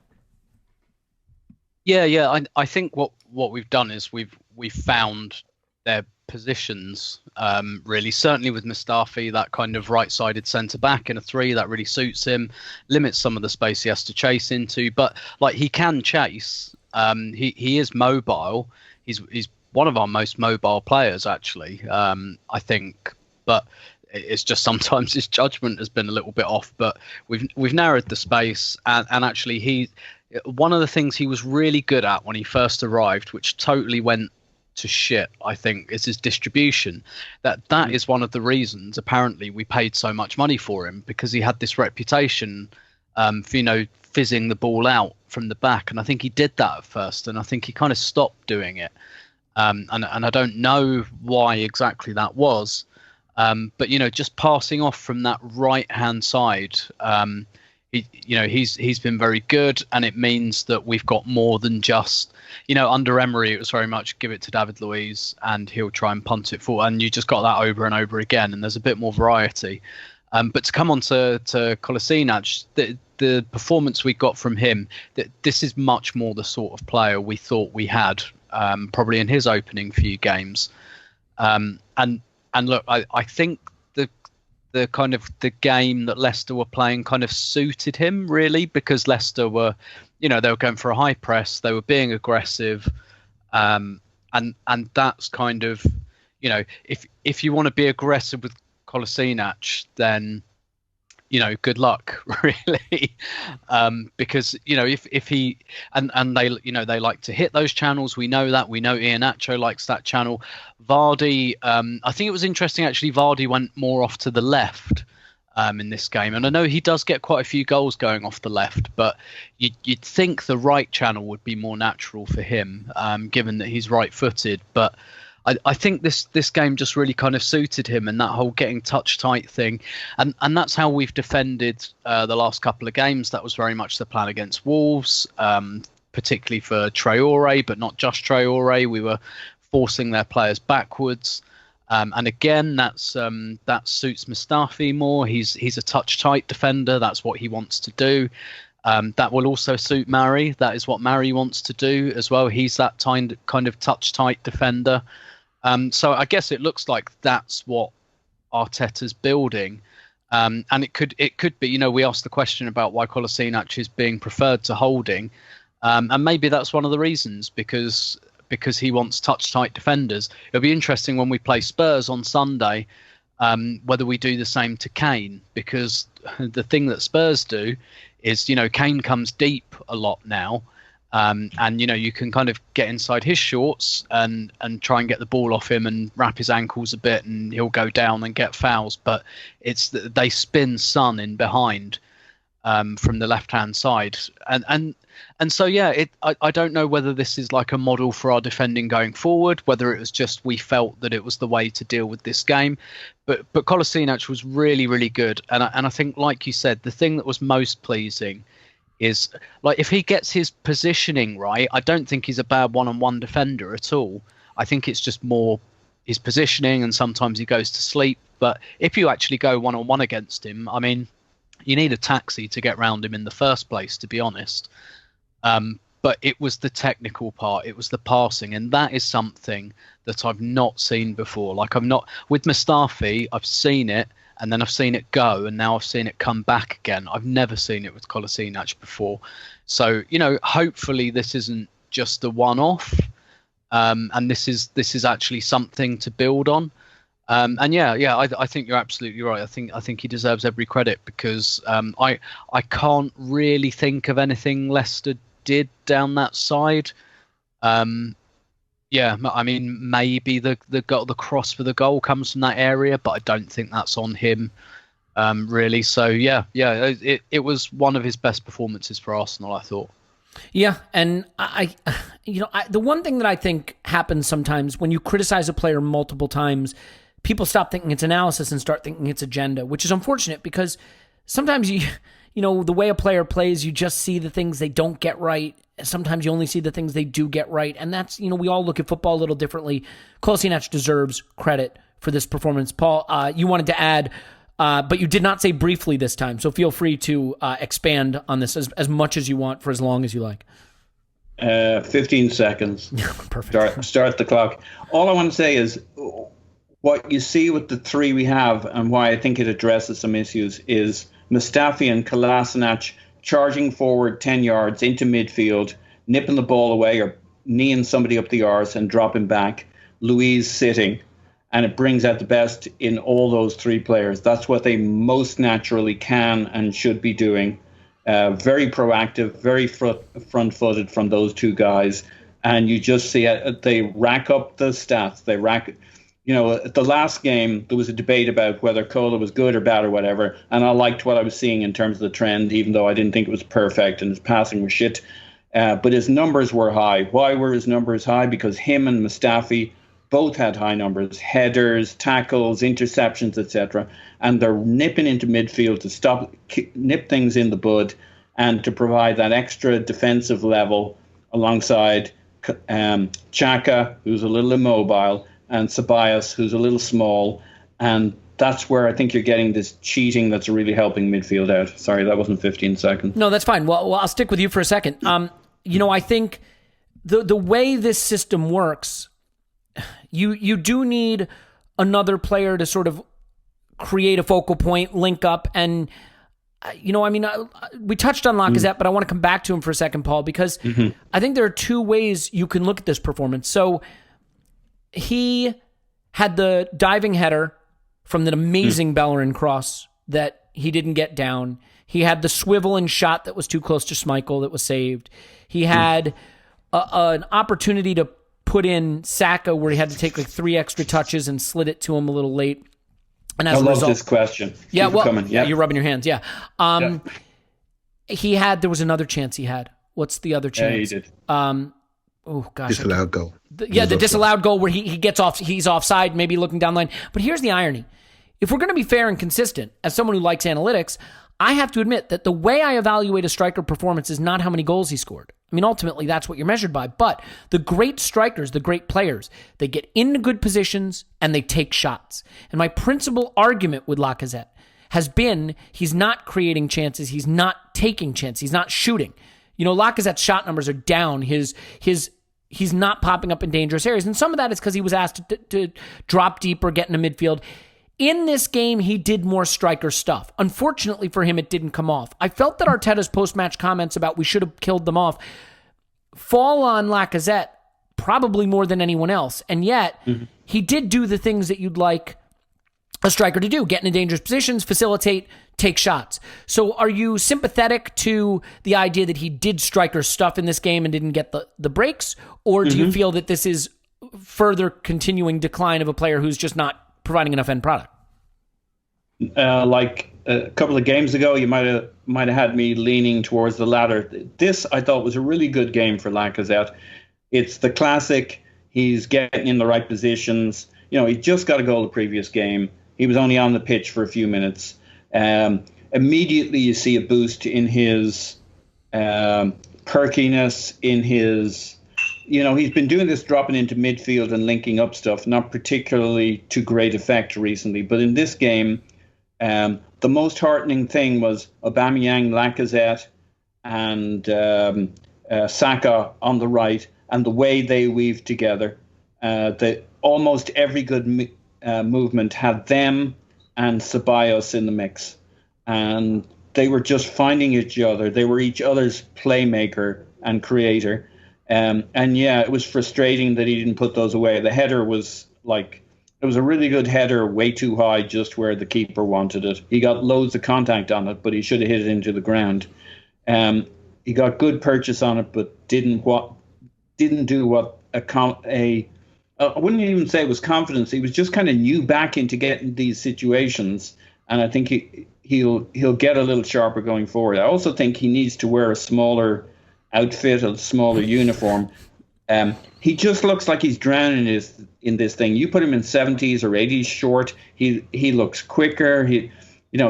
Yeah. I think what we've done is we've found their positions, really. Certainly with Mustafi, that kind of right-sided centre-back in a 3, that really suits him, limits some of the space he has to chase into. But he can chase. He is mobile. He's one of our most mobile players, actually, I think. But it's just sometimes his judgment has been a little bit off. But we've narrowed the space, and actually one of the things he was really good at when he first arrived, which totally went to shit, I think, is his distribution. That is one of the reasons, apparently, we paid so much money for him, because he had this reputation for, fizzing the ball out from the back. And I think he did that at first, and I think he kind of stopped doing it. And I don't know why exactly that was. But, just passing off from that right-hand side, he's been very good, and it means that we've got more than just, under Emery, it was very much give it to David Luiz and he'll try and punt it forward, and you just got that over and over again, and there's a bit more variety. But to come on to Kolasinac, the performance we got from him, this is much more the sort of player we thought we had, probably in his opening few games. And look, I think the kind of the game that Leicester were playing kind of suited him, really, because Leicester were, they were going for a high press, they were being aggressive, and that's kind of, if you want to be aggressive with Kolasinac, then good luck, really, because if he and they they like to hit those channels. We know Iheanacho likes that channel. Vardy, I think it was interesting actually. Vardy went more off to the left in this game, and I know he does get quite a few goals going off the left, but you'd think the right channel would be more natural for him, given that he's right-footed, but. I think this game just really kind of suited him, and that whole getting touch tight thing, and that's how we've defended the last couple of games. That was very much the plan against Wolves, particularly for Traore, but not just Traore. We were forcing their players backwards, and again that suits Mustafi more. He's a touch tight defender. That's what he wants to do. That will also suit Mari. That is what Mari wants to do as well. He's that kind of touch tight defender. So I guess it looks like that's what Arteta's building, and it could be. We asked the question about why Kolasinac is being preferred to Holding, and maybe that's one of the reasons, because he wants touch tight defenders. It'll be interesting when we play Spurs on Sunday, whether we do the same to Kane, because the thing that Spurs do is Kane comes deep a lot now. And you can kind of get inside his shorts and try and get the ball off him and wrap his ankles a bit, and he'll go down and get fouls. But it's they spin Son in behind, from the left-hand side. And so, yeah, I don't know whether this is like a model for our defending going forward, whether it was just we felt that it was the way to deal with this game. But Kolasinac was really, really good. And I think, like you said, the thing that was most pleasing is, like, if he gets his positioning right, I don't think he's a bad one-on-one defender at all. I think it's just more his positioning, and sometimes he goes to sleep. But if you actually go one-on-one against him, I mean, you need a taxi to get round him in the first place, to be honest. But it was the technical part, it was the passing, and that is something that I've not seen before. Like, with Mustafi, I've seen it, and then I've seen it go, and now I've seen it come back again. I've never seen it with Kolasinac before. So, hopefully this isn't just a one-off, and this is actually something to build on. And I think you're absolutely right. I think he deserves every credit, because I can't really think of anything Leicester did down that side. I mean, maybe the cross for the goal comes from that area, but I don't think that's on him, really. So it was one of his best performances for Arsenal, I thought. Yeah, and I the one thing that I think happens sometimes when you criticize a player multiple times, people stop thinking it's analysis and start thinking it's agenda, which is unfortunate, because sometimes the way a player plays, you just see the things they don't get right. Sometimes you only see the things they do get right. And that's, we all look at football a little differently. Kolasinac deserves credit for this performance. Paul, you wanted to add, but you did not say briefly this time. So feel free to expand on this as much as you want for as long as you like. 15 seconds. Perfect. Start the clock. All I want to say is, what you see with the three we have, and why I think it addresses some issues, is Mustafi and Kolasinac charging forward 10 yards into midfield, nipping the ball away or kneeing somebody up the arse and dropping back. Luiz sitting, and it brings out the best in all those three players. That's what they most naturally can and should be doing. Very proactive, very front-footed from those two guys, and you just see it. They rack up the stats. They rack. At the last game, there was a debate about whether Kola was good or bad or whatever, and I liked what I was seeing in terms of the trend, even though I didn't think it was perfect and his passing was shit. But his numbers were high. Why were his numbers high? Because him and Mustafi both had high numbers: headers, tackles, interceptions, etc. And they're nipping into midfield to nip things in the bud, and to provide that extra defensive level alongside Xhaka, who's a little immobile, and Ceballos, who's a little small. And that's where I think you're getting this cheating that's really helping midfield out. Sorry, that wasn't 15 seconds. No, that's fine. Well, I'll stick with you for a second. I think the way this system works, you do need another player to sort of create a focal point, link up, and we touched on Lacazette, but I want to come back to him for a second, Paul, because I think there are two ways you can look at this performance. So he had the diving header from the amazing Bellerin cross that he didn't get down. He had the swivel and shot that was too close to Schmeichel that was saved. He had an opportunity to put in Saka where he had to take like 3 extra touches and slid it to him a little late. And as I a love result, this question. Yeah, Keep it coming. Yeah, you're rubbing your hands. Yeah. There was another chance he had. What's the other chance? Yeah, he did. Oh gosh, disallowed goal. The disallowed goal where he gets off. He's offside, maybe looking down the line. But here's the irony: if we're going to be fair and consistent, as someone who likes analytics, I have to admit that the way I evaluate a striker performance is not how many goals he scored. I mean, ultimately, that's what you're measured by. But the great strikers, the great players, they get into good positions and they take shots. And my principal argument with Lacazette has been he's not creating chances, he's not taking chances, he's not shooting. Lacazette's shot numbers are down. He's not popping up in dangerous areas. And some of that is because he was asked to drop deeper, get into midfield. In this game, he did more striker stuff. Unfortunately for him, it didn't come off. I felt that Arteta's post-match comments about we should have killed them off fall on Lacazette probably more than anyone else. And yet, he did do the things that you'd like a striker to do: get into dangerous positions, facilitate, take shots. So are you sympathetic to the idea that he did striker stuff in this game and didn't get the breaks? Or do you feel that this is further continuing decline of a player who's just not providing enough end product? Like a couple of games ago, you might have had me leaning towards the latter. This, I thought, was a really good game for Lacazette. It's the classic, he's getting in the right positions. He just got a goal the previous game. He was only on the pitch for a few minutes. Immediately you see a boost in his perkiness, in his, he's been doing this dropping into midfield and linking up stuff, not particularly to great effect recently. But in this game, the most heartening thing was Aubameyang, Lacazette, and Saka on the right, and the way they weave together. Almost every good movement had them and Ceballos in the mix. And they were just finding each other. They were each other's playmaker and creator. And yeah, it was frustrating that he didn't put those away. The header was it was a really good header, way too high, just where the keeper wanted it. He got loads of contact on it, but he should have hit it into the ground. He got good purchase on it, but didn't do what I wouldn't even say it was confidence. He was just kind of new back into getting these situations, and I think he'll get a little sharper going forward. I also think he needs to wear a smaller outfit, a smaller uniform. He just looks like he's drowning in this thing. You put him in 70s or 80s short, he looks quicker.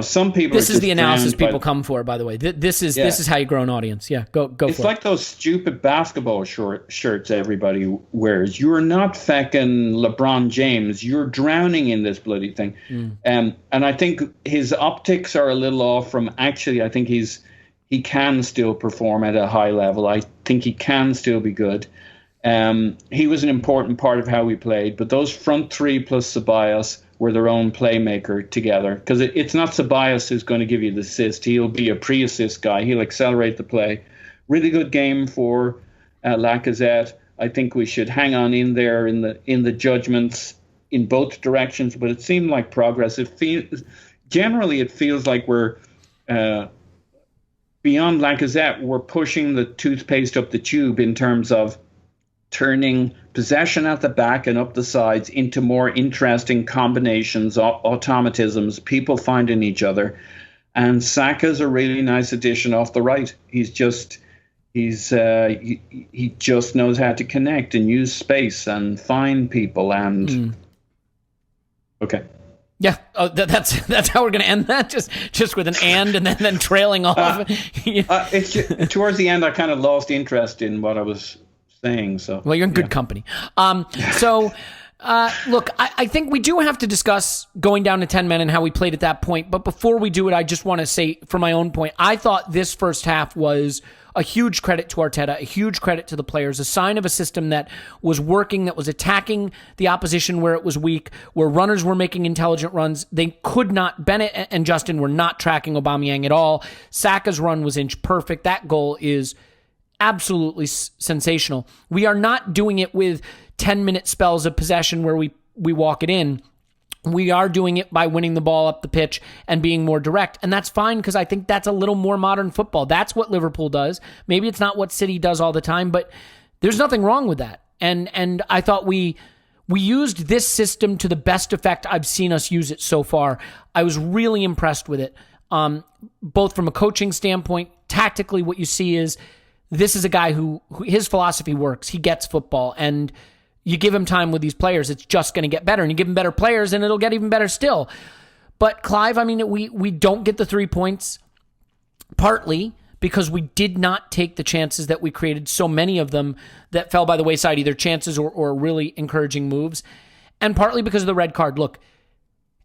Some people. This is the analysis people come for, by the way. This is how you grow an audience. Yeah, go for it. It's like those stupid basketball shirts everybody wears. You're not feckin' LeBron James. You're drowning in this bloody thing. And I think his optics are a little off from. Actually, I think he can still perform at a high level. I think he can still be good. He was an important part of how we played, but those front three plus Ceballos were their own playmaker together, because it's not Ceballos who's going to give you the assist. He'll be a pre-assist guy. He'll accelerate the play. Really good game for Lacazette. I think we should hang on in there in the judgments in both directions, but it seemed like progress. Generally it feels like we're beyond Lacazette, we're pushing the toothpaste up the tube in terms of turning possession at the back and up the sides into more interesting combinations, automatisms, people finding each other. And Saka's a really nice addition off the right. He just knows how to connect and use space and find people. And okay. Yeah, that's how we're going to end that. Just with an and then trailing off. It's towards the end. I kind of lost interest in what I was saying. So well, you're in good company. Look, I think we do have to discuss going down to 10 men and how we played at that point. But before we do it, I just want to say, from my own point, I thought this first half was a huge credit to Arteta, a huge credit to the players, a sign of a system that was working, that was attacking the opposition where it was weak, where runners were making intelligent runs. They could not, Bennett and Justin were not tracking Aubameyang at all. Saka's run was inch perfect. That goal is absolutely sensational. We are not doing it with 10-minute spells of possession where we walk it in. We are doing it by winning the ball up the pitch and being more direct. And that's fine, because I think that's a little more modern football. That's what Liverpool does. Maybe it's not what City does all the time, but there's nothing wrong with that. And I thought we used this system to the best effect I've seen us use it so far. I was really impressed with it. Both from a coaching standpoint, tactically, what you see is this is a guy who his philosophy works. He gets football, and you give him time with these players, it's just going to get better. And you give him better players, and it'll get even better still. But Clive, I mean, we don't get the 3 points, partly because we did not take the chances that we created, so many of them that fell by the wayside, either chances or really encouraging moves, and partly because of the red card. Look,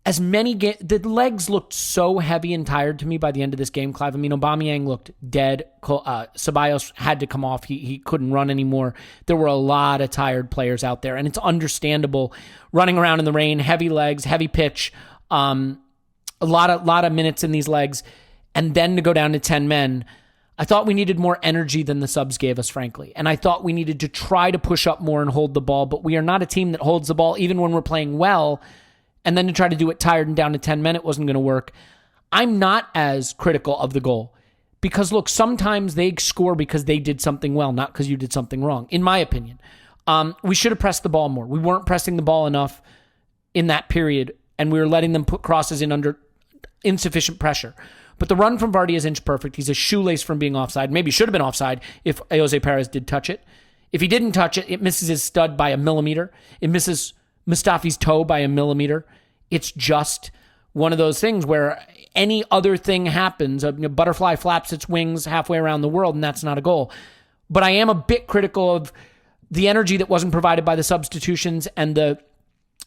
the legs looked so heavy and tired to me by the end of this game, Clive. I mean, Aubameyang looked dead. Ceballos had to come off. He couldn't run anymore. There were a lot of tired players out there, and it's understandable. Running around in the rain, heavy legs, heavy pitch, a lot of minutes in these legs, and then to go down to 10 men. I thought we needed more energy than the subs gave us, frankly. And I thought we needed to try to push up more and hold the ball, but we are not a team that holds the ball even when we're playing well. And then to try to do it tired and down to 10 men, it wasn't going to work. I'm not as critical of the goal because, look, sometimes they score because they did something well, not because you did something wrong, in my opinion. We should have pressed the ball more. We weren't pressing the ball enough in that period, and we were letting them put crosses in under insufficient pressure. But the run from Vardy is inch perfect. He's a shoelace from being offside. Maybe should have been offside if Jose Perez did touch it. If he didn't touch it, it misses his stud by a millimeter. It misses Mustafi's toe by a millimeter. It's just one of those things where any other thing happens. A butterfly flaps its wings halfway around the world, and that's not a goal. But I am a bit critical of the energy that wasn't provided by the substitutions and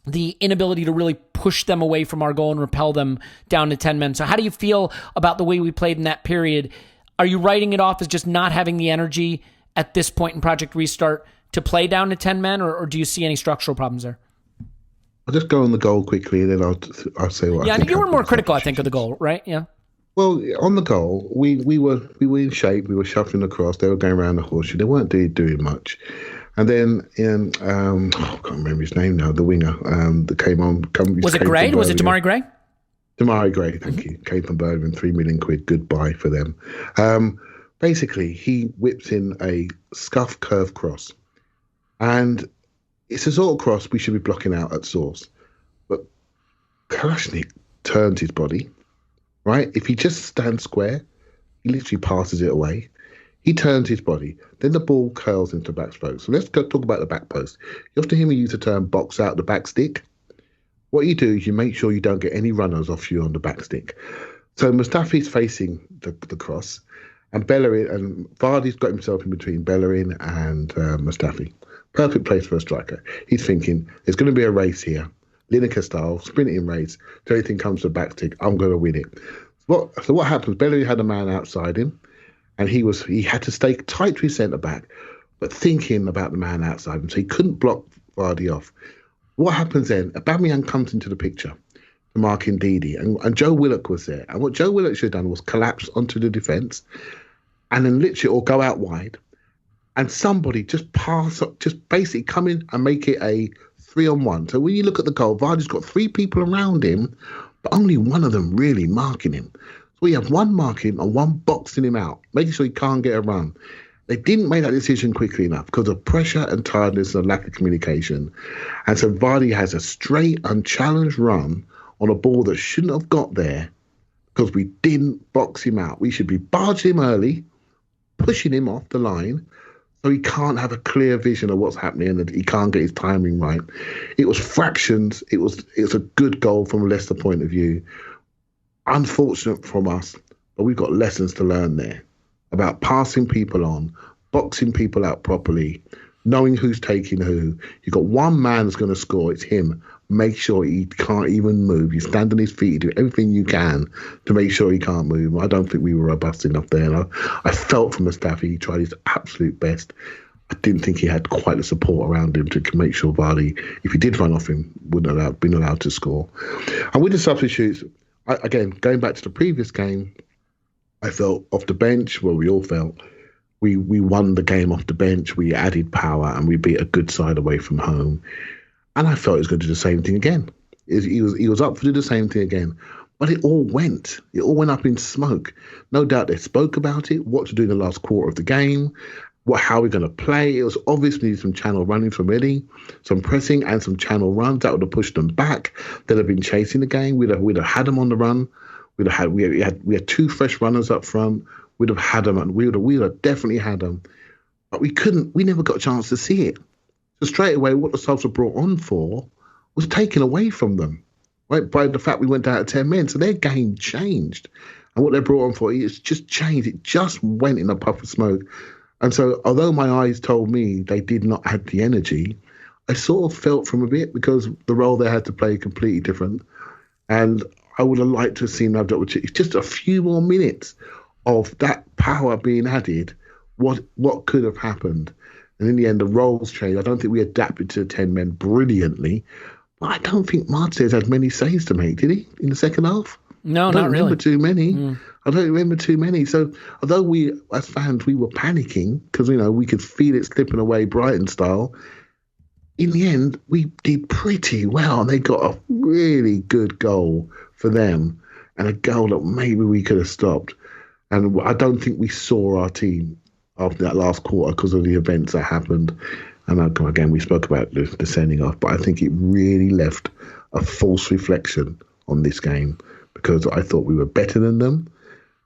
the inability to really push them away from our goal and repel them down to 10 men. So how do you feel about the way we played in that period? Are you writing it off as just not having the energy at this point in Project Restart to play down to 10 men, or do you see any structural problems there? I'll just go on the goal quickly, and then I'll say what. Yeah, I think you were more critical, I think, of the goal, right? Yeah. Well, on the goal, we were in shape. We were shuffling across. They were going around the horseshoe. They weren't doing much. And then I can't remember his name now. The winger that came on. Was it Gray? Was it Demarai Gray? Demarai Gray, thank you. Came from Birmingham, £3 million. Goodbye for them. Basically, he whips in a scuff curve cross, and it's a sort of cross we should be blocking out at source. But Kolasinac turns his body, right? If he just stands square, he literally passes it away. He turns his body. Then the ball curls into the back post. So let's go talk about the back post. You often hear me use the term box out the back stick. What you do is you make sure you don't get any runners off you on the back stick. So Mustafi's facing the cross, and Bellerin and Vardy's got himself in between Bellerin and Mustafi. Perfect place for a striker. He's thinking, there's going to be a race here. Lineker style, sprinting race. If anything comes to the back stick, I'm going to win it. So what happens? Bellerin had a man outside him, and he had to stay tight to his centre-back, but thinking about the man outside him, so he couldn't block Vardy off. What happens then? Aubameyang comes into the picture to mark Ndidi, and Joe Willock was there. And what Joe Willock should have done was collapse onto the defence, and then literally, or go out wide, and somebody just pass up, just basically come in and make it a 3-on-1. So when you look at the goal, Vardy's got 3 people around him, but only one of them really marking him. So we have one marking and one boxing him out, making sure he can't get a run. They didn't make that decision quickly enough because of pressure and tiredness and lack of communication. And so Vardy has a straight, unchallenged run on a ball that shouldn't have got there because we didn't box him out. We should be barging him early, pushing him off the line, so he can't have a clear vision of what's happening and he can't get his timing right. It was fractions. It was a good goal from a Leicester point of view. Unfortunate from us, but we've got lessons to learn there about passing people on, boxing people out properly, knowing who's taking who. You've got one man that's going to score, it's him. Make sure he can't even move. You stand on his feet, you do everything you can to make sure he can't move. I don't think we were robust enough there. And I felt from Mustafi, he tried his absolute best. I didn't think he had quite the support around him to make sure Vardy, if he did run off him, wouldn't have been allowed to score. And with the substitutes, again, going back to the previous game, I felt off the bench, well, we all felt, we won the game off the bench, we added power, and we beat a good side away from home. And I felt he was going to do the same thing again. He was up to do the same thing again. But it all went up in smoke. No doubt they spoke about it, what to do in the last quarter of the game, how we're going to play. It was obviously some channel running from Eddie, some pressing and some channel runs that would have pushed them back. They'd have been chasing the game. We'd have had them on the run. We had 2 fresh runners up front. We'd have had them, and we would have definitely had them. But we never got a chance to see it. So straight away, what the subs were brought on for was taken away from them, right? By the fact we went down to 10 men. So their game changed. And what they brought on for, it's just changed. It just went in a puff of smoke. And so although my eyes told me they did not have the energy, I sort of felt from a bit because the role they had to play completely different. And I would have liked to have seen them have just a few more minutes of that power being added. What could have happened? And in the end, the roles changed. I don't think we adapted to the 10 men brilliantly. But I don't think Martinez had many saves to make, did he, in the second half? No, not really. I don't remember too many. I don't remember too many. So although we, as fans, we were panicking because, we could feel it slipping away Brighton style, in the end, we did pretty well. And they got a really good goal for them and a goal that maybe we could have stopped. And I don't think we saw our team after that last quarter because of the events that happened. And again, we spoke about the sending off, but I think it really left a false reflection on this game because I thought we were better than them.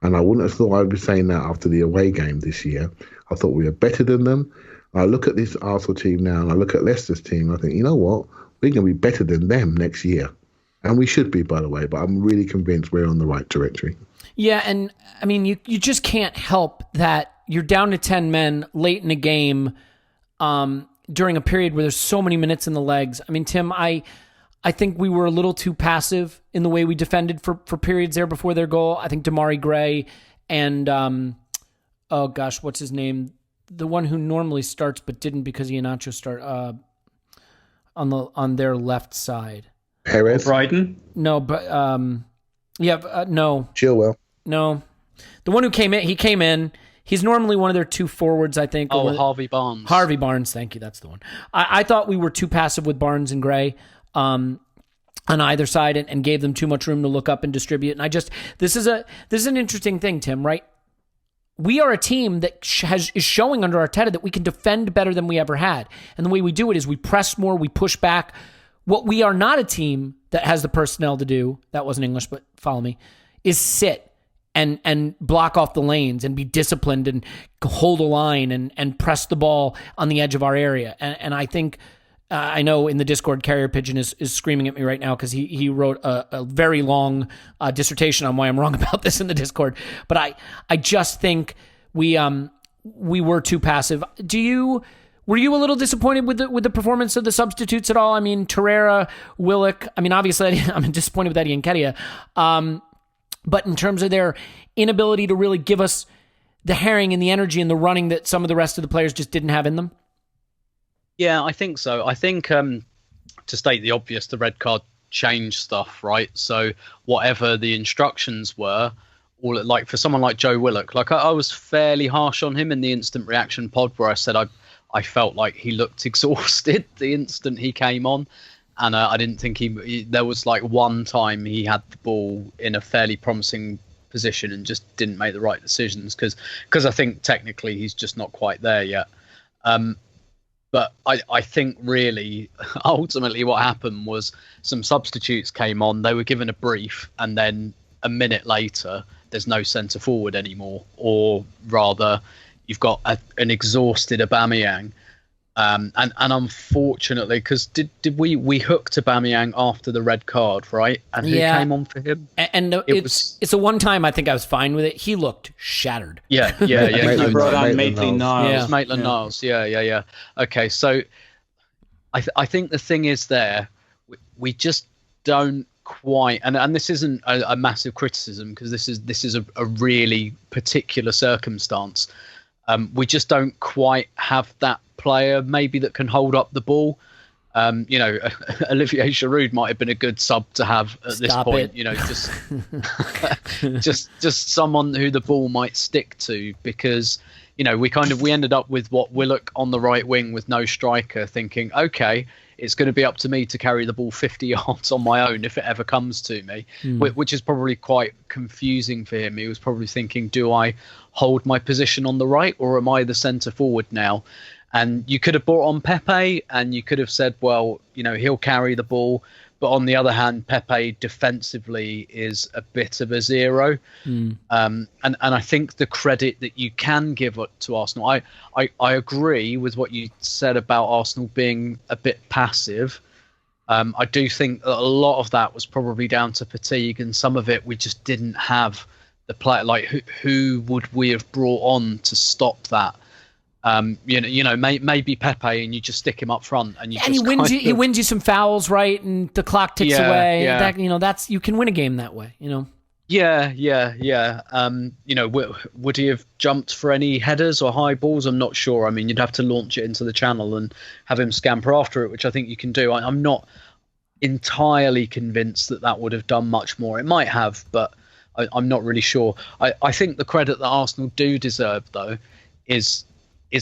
And I wouldn't have thought I would be saying that after the away game this year. I thought we were better than them. I look at this Arsenal team now, and I look at Leicester's team. I think, you know what? We're going to be better than them next year. And we should be, by the way. But I'm really convinced we're on the right trajectory. Yeah, and I mean, you just can't help that you're down to 10 men late in a game during a period where there's so many minutes in the legs. I mean, Tim, I think we were a little too passive in the way we defended for periods there before their goal. I think Damari Gray and, oh gosh, what's his name? The one who normally starts but didn't because Iheanacho start on their left side. Perez? Brighton? No, but no. Chilwell? No. The one who came in, he came in. He's normally one of their two forwards, I think. Harvey Barnes. Harvey Barnes, thank you. That's the one. I thought we were too passive with Barnes and Gray on either side and gave them too much room to look up and distribute. And this is an interesting thing, Tim, right? We are a team that is showing under Arteta that we can defend better than we ever had. And the way we do it is we press more, we push back. What we are not a team that has the personnel to do, that wasn't English, but follow me, is sit and block off the lanes and be disciplined and hold a line and press the ball on the edge of our area. And I think, I know in the Discord, Carrier Pigeon is screaming at me right now because he wrote a very long dissertation on why I'm wrong about this in the Discord. But I just think we were too passive. Were you a little disappointed with the performance of the substitutes at all? I mean, Torreira, Willock. I mean, obviously, I'm disappointed with Eddie Nketiah. But in terms of their inability to really give us the herring and the energy and the running that some of the rest of the players just didn't have in them. Yeah, I think so. I think, to state the obvious, the red card changed stuff, right? So whatever the instructions were, like for someone like Joe Willock, like I was fairly harsh on him in the instant reaction pod where I said I felt like he looked exhausted the instant he came on. And I didn't think there was like one time he had the ball in a fairly promising position and just didn't make the right decisions because I think technically he's just not quite there yet. But I think really, ultimately what happened was some substitutes came on, they were given a brief, and then a minute later, there's no centre forward anymore. Or rather, you've got an exhausted Aubameyang. And unfortunately, because did we hooked Aubameyang after the red card, right? And who came on for him? And it's a one time. I think I was fine with it. He looked shattered. Yeah. He brought on Maitland-Niles. Yeah. Maitland-Niles. Yeah. Okay, so I think the thing is there, we just don't quite, and this isn't a massive criticism because this is a really particular circumstance. We just don't quite have that player maybe that can hold up the ball. Olivier Giroud might have been a good sub to have at this point. Just someone who the ball might stick to, because we ended up with Willock on the right wing with no striker, thinking, okay, it's going to be up to me to carry the ball 50 yards on my own if it ever comes to me, which is probably quite confusing for him. He was probably thinking, do I hold my position on the right or am I the centre forward now? And you could have brought on Pepe and you could have said, well, he'll carry the ball. But on the other hand, Pepe defensively is a bit of a zero. And I think the credit that you can give to Arsenal, I agree with what you said about Arsenal being a bit passive. I do think that a lot of that was probably down to fatigue, and some of it we just didn't have the player. Like who would we have brought on to stop that? Maybe Pepe, and you just stick him up front, and he wins you some fouls, right? And the clock ticks away. Yeah. That, you can win a game that way. Yeah. Would he have jumped for any headers or high balls? I'm not sure. I mean, you'd have to launch it into the channel and have him scamper after it, which I think you can do. I'm not entirely convinced that would have done much more. It might have, but I'm not really sure. I think the credit that Arsenal do deserve, though, is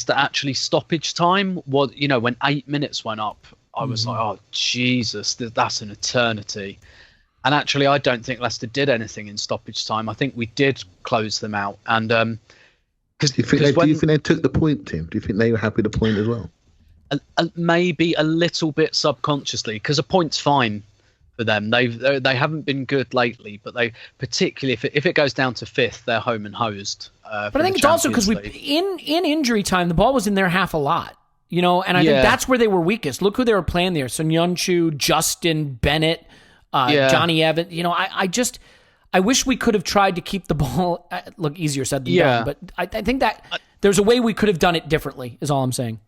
that actually stoppage time was, when 8 minutes went up, I was like, oh, Jesus, that's an eternity. And actually, I don't think Leicester did anything in stoppage time. I think we did close them out. And do you think they took the point, Tim? Do you think they were happy with the point as well? Maybe a little bit subconsciously, because a point's fine. for them. They haven't been good lately, but they particularly if it goes down to fifth, they're home and hosed. But I think it's also because in injury time, the ball was in their half a lot, and I think that's where they were weakest. Look who they were playing there: Soyuncu, Justin, Bennett, Johnny Evans. I wish we could have tried to keep the ball. Look, easier said than done, but I think that there's a way we could have done it differently. Is all I'm saying.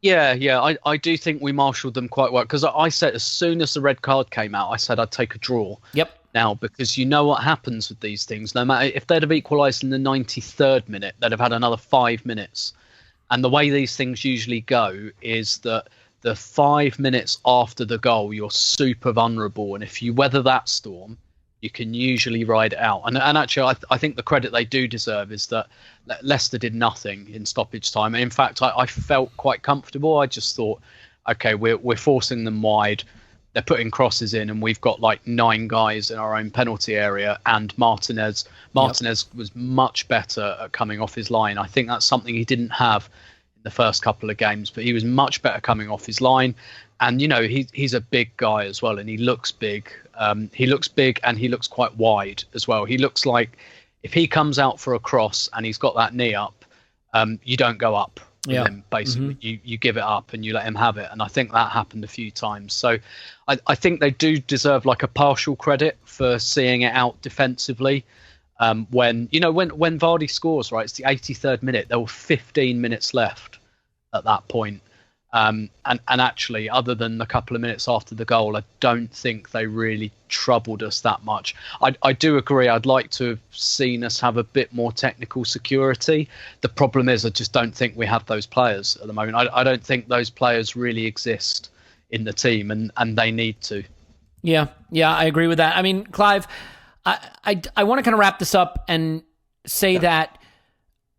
Yeah, I do think we marshalled them quite well, because I said as soon as the red card came out, I said I'd take a draw. Yep. Now, because you know what happens with these things. No matter if they'd have equalised in the 93rd minute, they'd have had another 5 minutes. And the way these things usually go is that the 5 minutes after the goal, you're super vulnerable. And if you weather that storm, you can usually ride it out. And actually, I think the credit they do deserve is that Leicester did nothing in stoppage time. And in fact, I felt quite comfortable. I just thought, okay, we're forcing them wide. They're putting crosses in, and we've got like 9 guys in our own penalty area. And Martinez was much better at coming off his line. I think that's something he didn't have in the first couple of games, but he was much better coming off his line. And, he's a big guy as well, and he looks big. He looks big, and he looks quite wide as well. He looks like if he comes out for a cross and he's got that knee up, you don't go up with him, basically. Mm-hmm. You give it up and you let him have it. And I think that happened a few times. So I think they do deserve like a partial credit for seeing it out defensively. When Vardy scores, right, it's the 83rd minute. There were 15 minutes left at that point. And actually, other than a couple of minutes after the goal, I don't think they really troubled us that much. I do agree. I'd like to have seen us have a bit more technical security. The problem is I just don't think we have those players at the moment. I don't think those players really exist in the team, and they need to. Yeah, I agree with that. I mean, Clive, I want to kind of wrap this up and say that.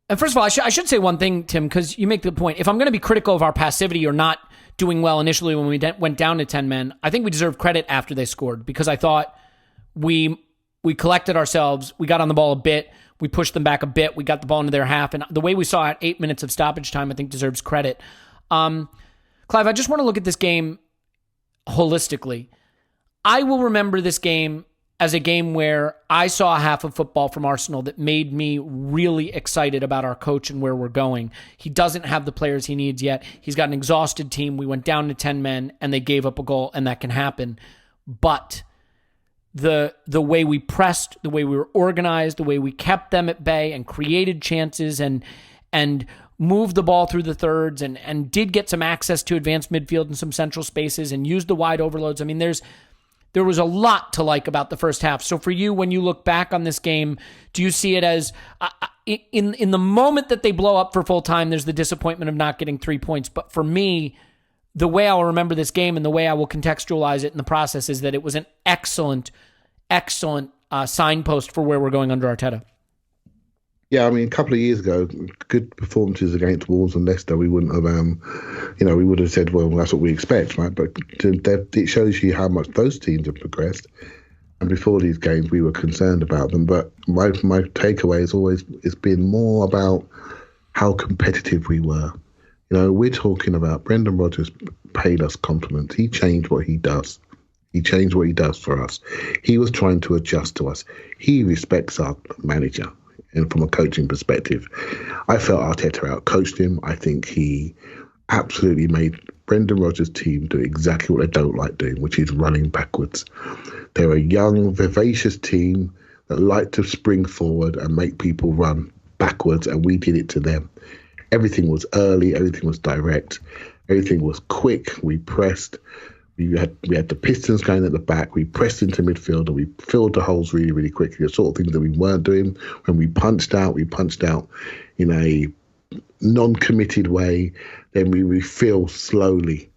And first of all, I should say one thing, Tim, because you make the point. If I'm going to be critical of our passivity or not doing well initially when we went down to 10 men, I think we deserve credit after they scored, because I thought we collected ourselves, we got on the ball a bit, we pushed them back a bit, we got the ball into their half, and the way we saw it, 8 minutes of stoppage time, I think deserves credit. Clive, I just want to look at this game holistically. I will remember this game as a game where I saw a half of football from Arsenal that made me really excited about our coach and where we're going. He doesn't have the players he needs yet. He's got an exhausted team. We went down to 10 men and they gave up a goal, and that can happen. But the way we pressed, the way we were organized, the way we kept them at bay and created chances and moved the ball through the thirds and did get some access to advanced midfield and some central spaces and used the wide overloads. I mean, there was a lot to like about the first half. So for you, when you look back on this game, do you see it as in the moment that they blow up for full time, there's the disappointment of not getting 3 points. But for me, the way I'll remember this game and the way I will contextualize it in the process is that it was an excellent signpost for where we're going under Arteta. Yeah, I mean, a couple of years ago, good performances against Wolves and Leicester, we wouldn't have, we would have said, well, that's what we expect, right? But it shows you how much those teams have progressed. And before these games, we were concerned about them. But my takeaway has been more about how competitive we were. We're talking about Brendan Rodgers paid us compliments. He changed what he does. He changed what he does for us. He was trying to adjust to us. He respects our manager. And from a coaching perspective, I felt Arteta out-coached him. I think he absolutely made Brendan Rodgers' team do exactly what they don't like doing, which is running backwards. They're a young, vivacious team that like to spring forward and make people run backwards, and we did it to them. Everything was early, everything was direct, everything was quick. We pressed. We had the Pistons going at the back. We pressed into midfield and we filled the holes really, really quickly. The sort of things that we weren't doing. When we punched out in a non-committed way. Then we refill slowly.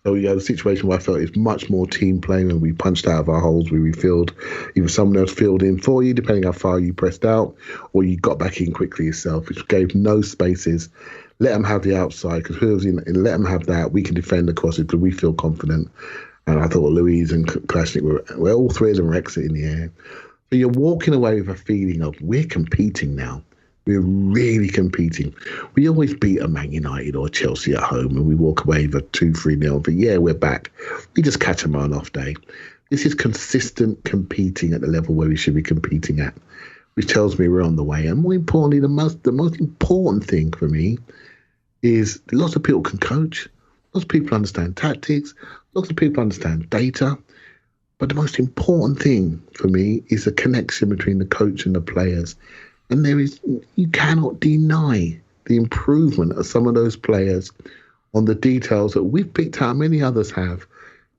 So you had a situation where I felt it's much more team playing. When we punched out of our holes, we refilled. Either someone else filled in for you, depending how far you pressed out, or you got back in quickly yourself, which gave no spaces. Let them have the outside, because whoever's in, let them have that. We can defend the crosses because we feel confident. And I thought Louise and Kolasinac were all three of them were exiting the air. So you're walking away with a feeling of we're competing now. We're really competing. We always beat a Man United or Chelsea at home and we walk away with a 2-3-0. But yeah, we're back. We just catch them on an off day. This is consistent competing at the level where we should be competing at, which tells me we're on the way. And more importantly, the most important thing for me is lots of people can coach, lots of people understand tactics, lots of people understand data. But the most important thing for me is the connection between the coach and the players. And you cannot deny the improvement of some of those players on the details that we've picked out, many others have.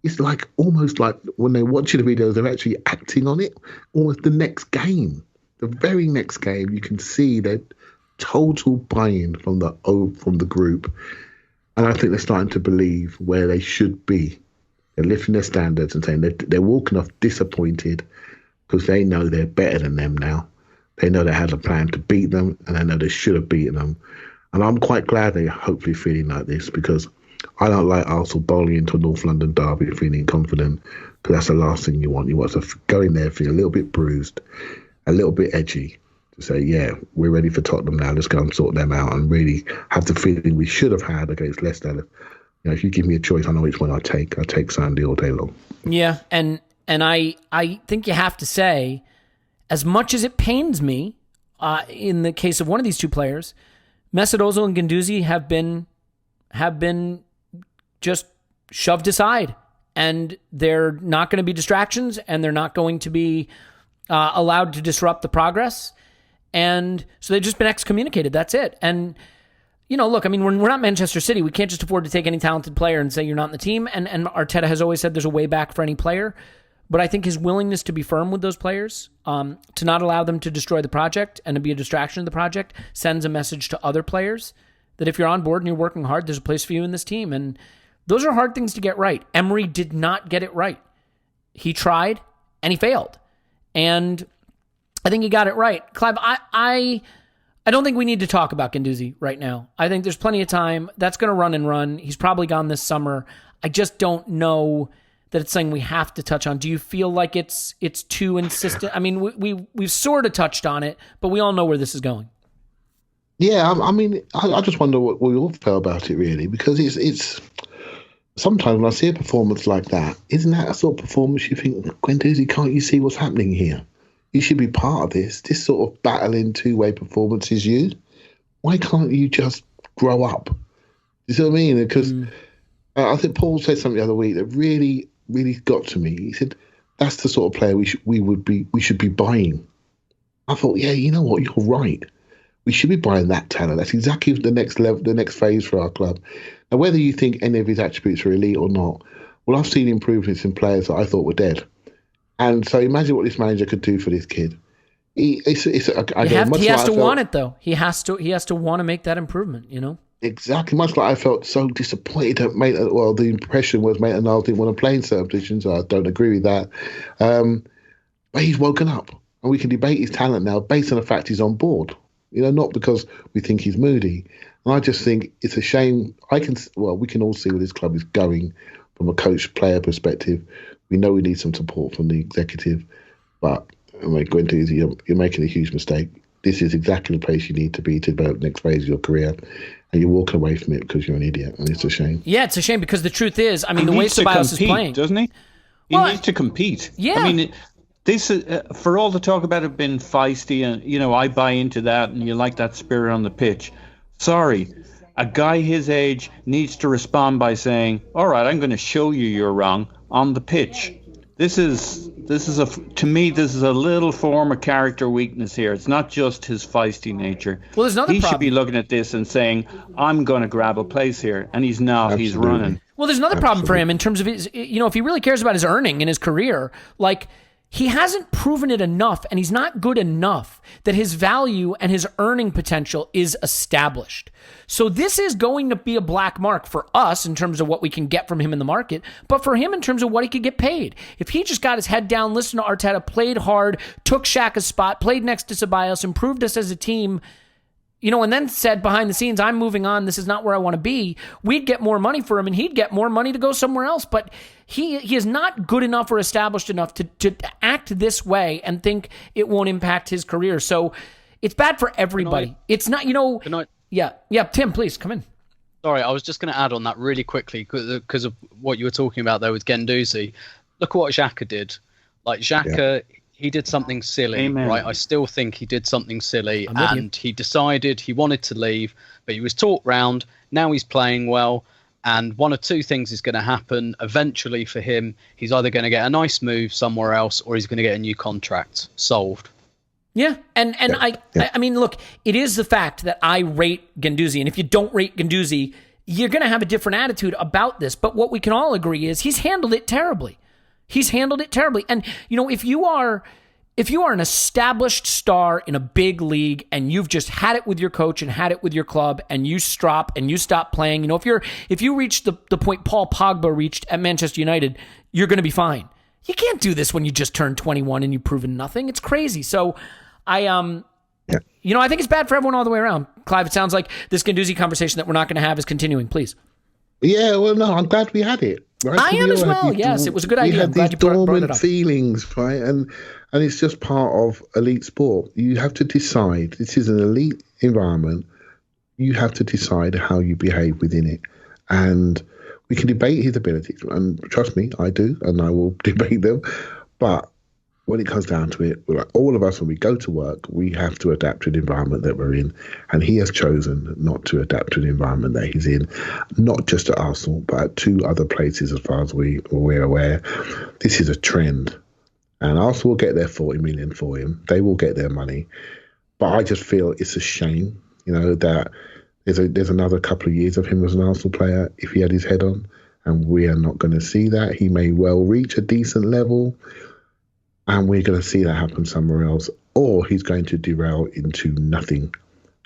It's like almost like when they're watching the videos, they're actually acting on it. Almost the next game, the very next game, you can see their total buy-in from the group. And I think they're starting to believe where they should be. They're lifting their standards and saying they're walking off disappointed because they know they're better than them now. They know they had a plan to beat them, and they know they should have beaten them. And I'm quite glad they're hopefully feeling like this, because I don't like Arsenal bowling into a North London derby feeling confident, because that's the last thing you want. You want to go in there feeling a little bit bruised, a little bit edgy, to say, yeah, we're ready for Tottenham now. Let's go and sort them out, and really have the feeling we should have had against Leicester. You know, if you give me a choice, I know which one I take. I take Sunday all day long. Yeah, and I think you have to say, as much as it pains me, in the case of one of these two players, Mesut Ozil and Guendouzi have been just shoved aside, and they're not going to be distractions, and they're not going to be allowed to disrupt the progress, and so they've just been excommunicated. That's it. And you know, look, I mean, we're not Manchester City. We can't just afford to take any talented player and say you're not in the team. And Arteta has always said there's a way back for any player. But I think his willingness to be firm with those players, to not allow them to destroy the project and to be a distraction of the project, sends a message to other players that if you're on board and you're working hard, there's a place for you in this team. And those are hard things to get right. Emery did not get it right. He tried and he failed. And I think he got it right. Clive, I don't think we need to talk about Guendouzi right now. I think there's plenty of time. That's going to run and run. He's probably gone this summer. I just don't know that it's something we have to touch on. Do you feel like it's too insistent? I mean, we've sort of touched on it, but we all know where this is going. Yeah, I mean, I just wonder what we all feel about it, really, because it's sometimes when I see a performance like that, isn't that a sort of performance you think, Guendouzi, can't you see what's happening here? You should be part of this sort of battling two-way performance is you. Why can't you just grow up? You see what I mean? Because I think Paul said something the other week that really got to me. He said, that's the sort of player we should be buying. I thought, yeah, you know what? You're right. We should be buying that talent. That's exactly the next level, the next phase for our club. Now, whether you think any of his attributes are elite or not, well, I've seen improvements in players that I thought were dead. And so imagine what this manager could do for this kid. He has to want it, though. He has to want to make that improvement, you know? Exactly. Much like I felt so disappointed that the impression was Maitland-Niles didn't want to play in certain positions. I don't agree with that. But he's woken up, and we can debate his talent now based on the fact he's on board. You know, not because we think he's moody. And I just think it's a shame. We can all see where this club is going from a coach-player perspective. We know we need some support from the executive, but Guendouzi, you're making a huge mistake. This is exactly the place you need to be to develop the next phase of your career, and you're walking away from it because you're an idiot, and it's a shame. Yeah, it's a shame because the truth is, I mean, the way Ceballos is playing, doesn't he? He needs to compete. Yeah, I mean, this for all the talk about it being feisty, and you know, I buy into that, and you like that spirit on the pitch. Sorry, a guy his age needs to respond by saying, "All right, I'm going to show you you're wrong on the pitch." This is to me this is a little form of character weakness here. It's not just his feisty nature. Well, there's another he problem. should be looking at this and saying, "I'm going to grab a place here," and he's not. Absolutely. He's running. Well, there's another problem for him in terms of his, you know, if he really cares about his earning in his career, like he hasn't proven it enough, and he's not good enough that his value and his earning potential is established. So this is going to be a black mark for us in terms of what we can get from him in the market, but for him in terms of what he could get paid. If he just got his head down, listened to Arteta, played hard, took Xhaka's spot, played next to Ceballos, improved us as a team, you know, and then said behind the scenes, I'm moving on, this is not where I want to be, we'd get more money for him and he'd get more money to go somewhere else. But he is not good enough or established enough to act this way and think it won't impact his career. So it's bad for everybody. It's not, you know. Yeah, Tim, please come in. Sorry, I was just going to add on that really quickly because of what you were talking about there with Guendouzi. look at what Xhaka did. Like Xhaka, he did something silly, Amen. right? I still think he did something silly, I'm with you. and he decided he wanted to leave, but he was talked round. Now he's playing well, and one of two things is going to happen eventually for him. He's either going to get a nice move somewhere else, or he's going to get a new contract. Solved. Yeah, and I mean, look, it is the fact that I rate Guendouzi, and if you don't rate Guendouzi, you're going to have a different attitude about this. But what we can all agree is he's handled it terribly. He's handled it terribly. And, you know, if you are an established star in a big league and you've just had it with your coach and had it with your club and you stop playing, you know, if you reach the point Paul Pogba reached at Manchester United, you're going to be fine. You can't do this when you just turned 21 and you've proven nothing. It's crazy. So I think it's bad for everyone all the way around. Clive, it sounds like this Guendouzi conversation that we're not going to have is continuing. Please. Yeah, well, no, I'm glad we had it. Right? I am as well. Yes, it was a good idea. We I'm had glad these you brought it dormant up. feelings, right? And it's just part of elite sport. You have to decide. This is an elite environment. You have to decide how you behave within it. And we can debate his abilities. And trust me, I do, and I will debate them. But when it comes down to it, like all of us, when we go to work, we have to adapt to the environment that we're in. And he has chosen not to adapt to the environment that he's in, not just at Arsenal, but at two other places as far as we're aware. This is a trend. And Arsenal will get their 40 million for him. They will get their money. But I just feel it's a shame, you know, that there's another couple of years of him as an Arsenal player if he had his head on. And we are not going to see that. He may well reach a decent level, and we're going to see that happen somewhere else, or he's going to derail into nothing.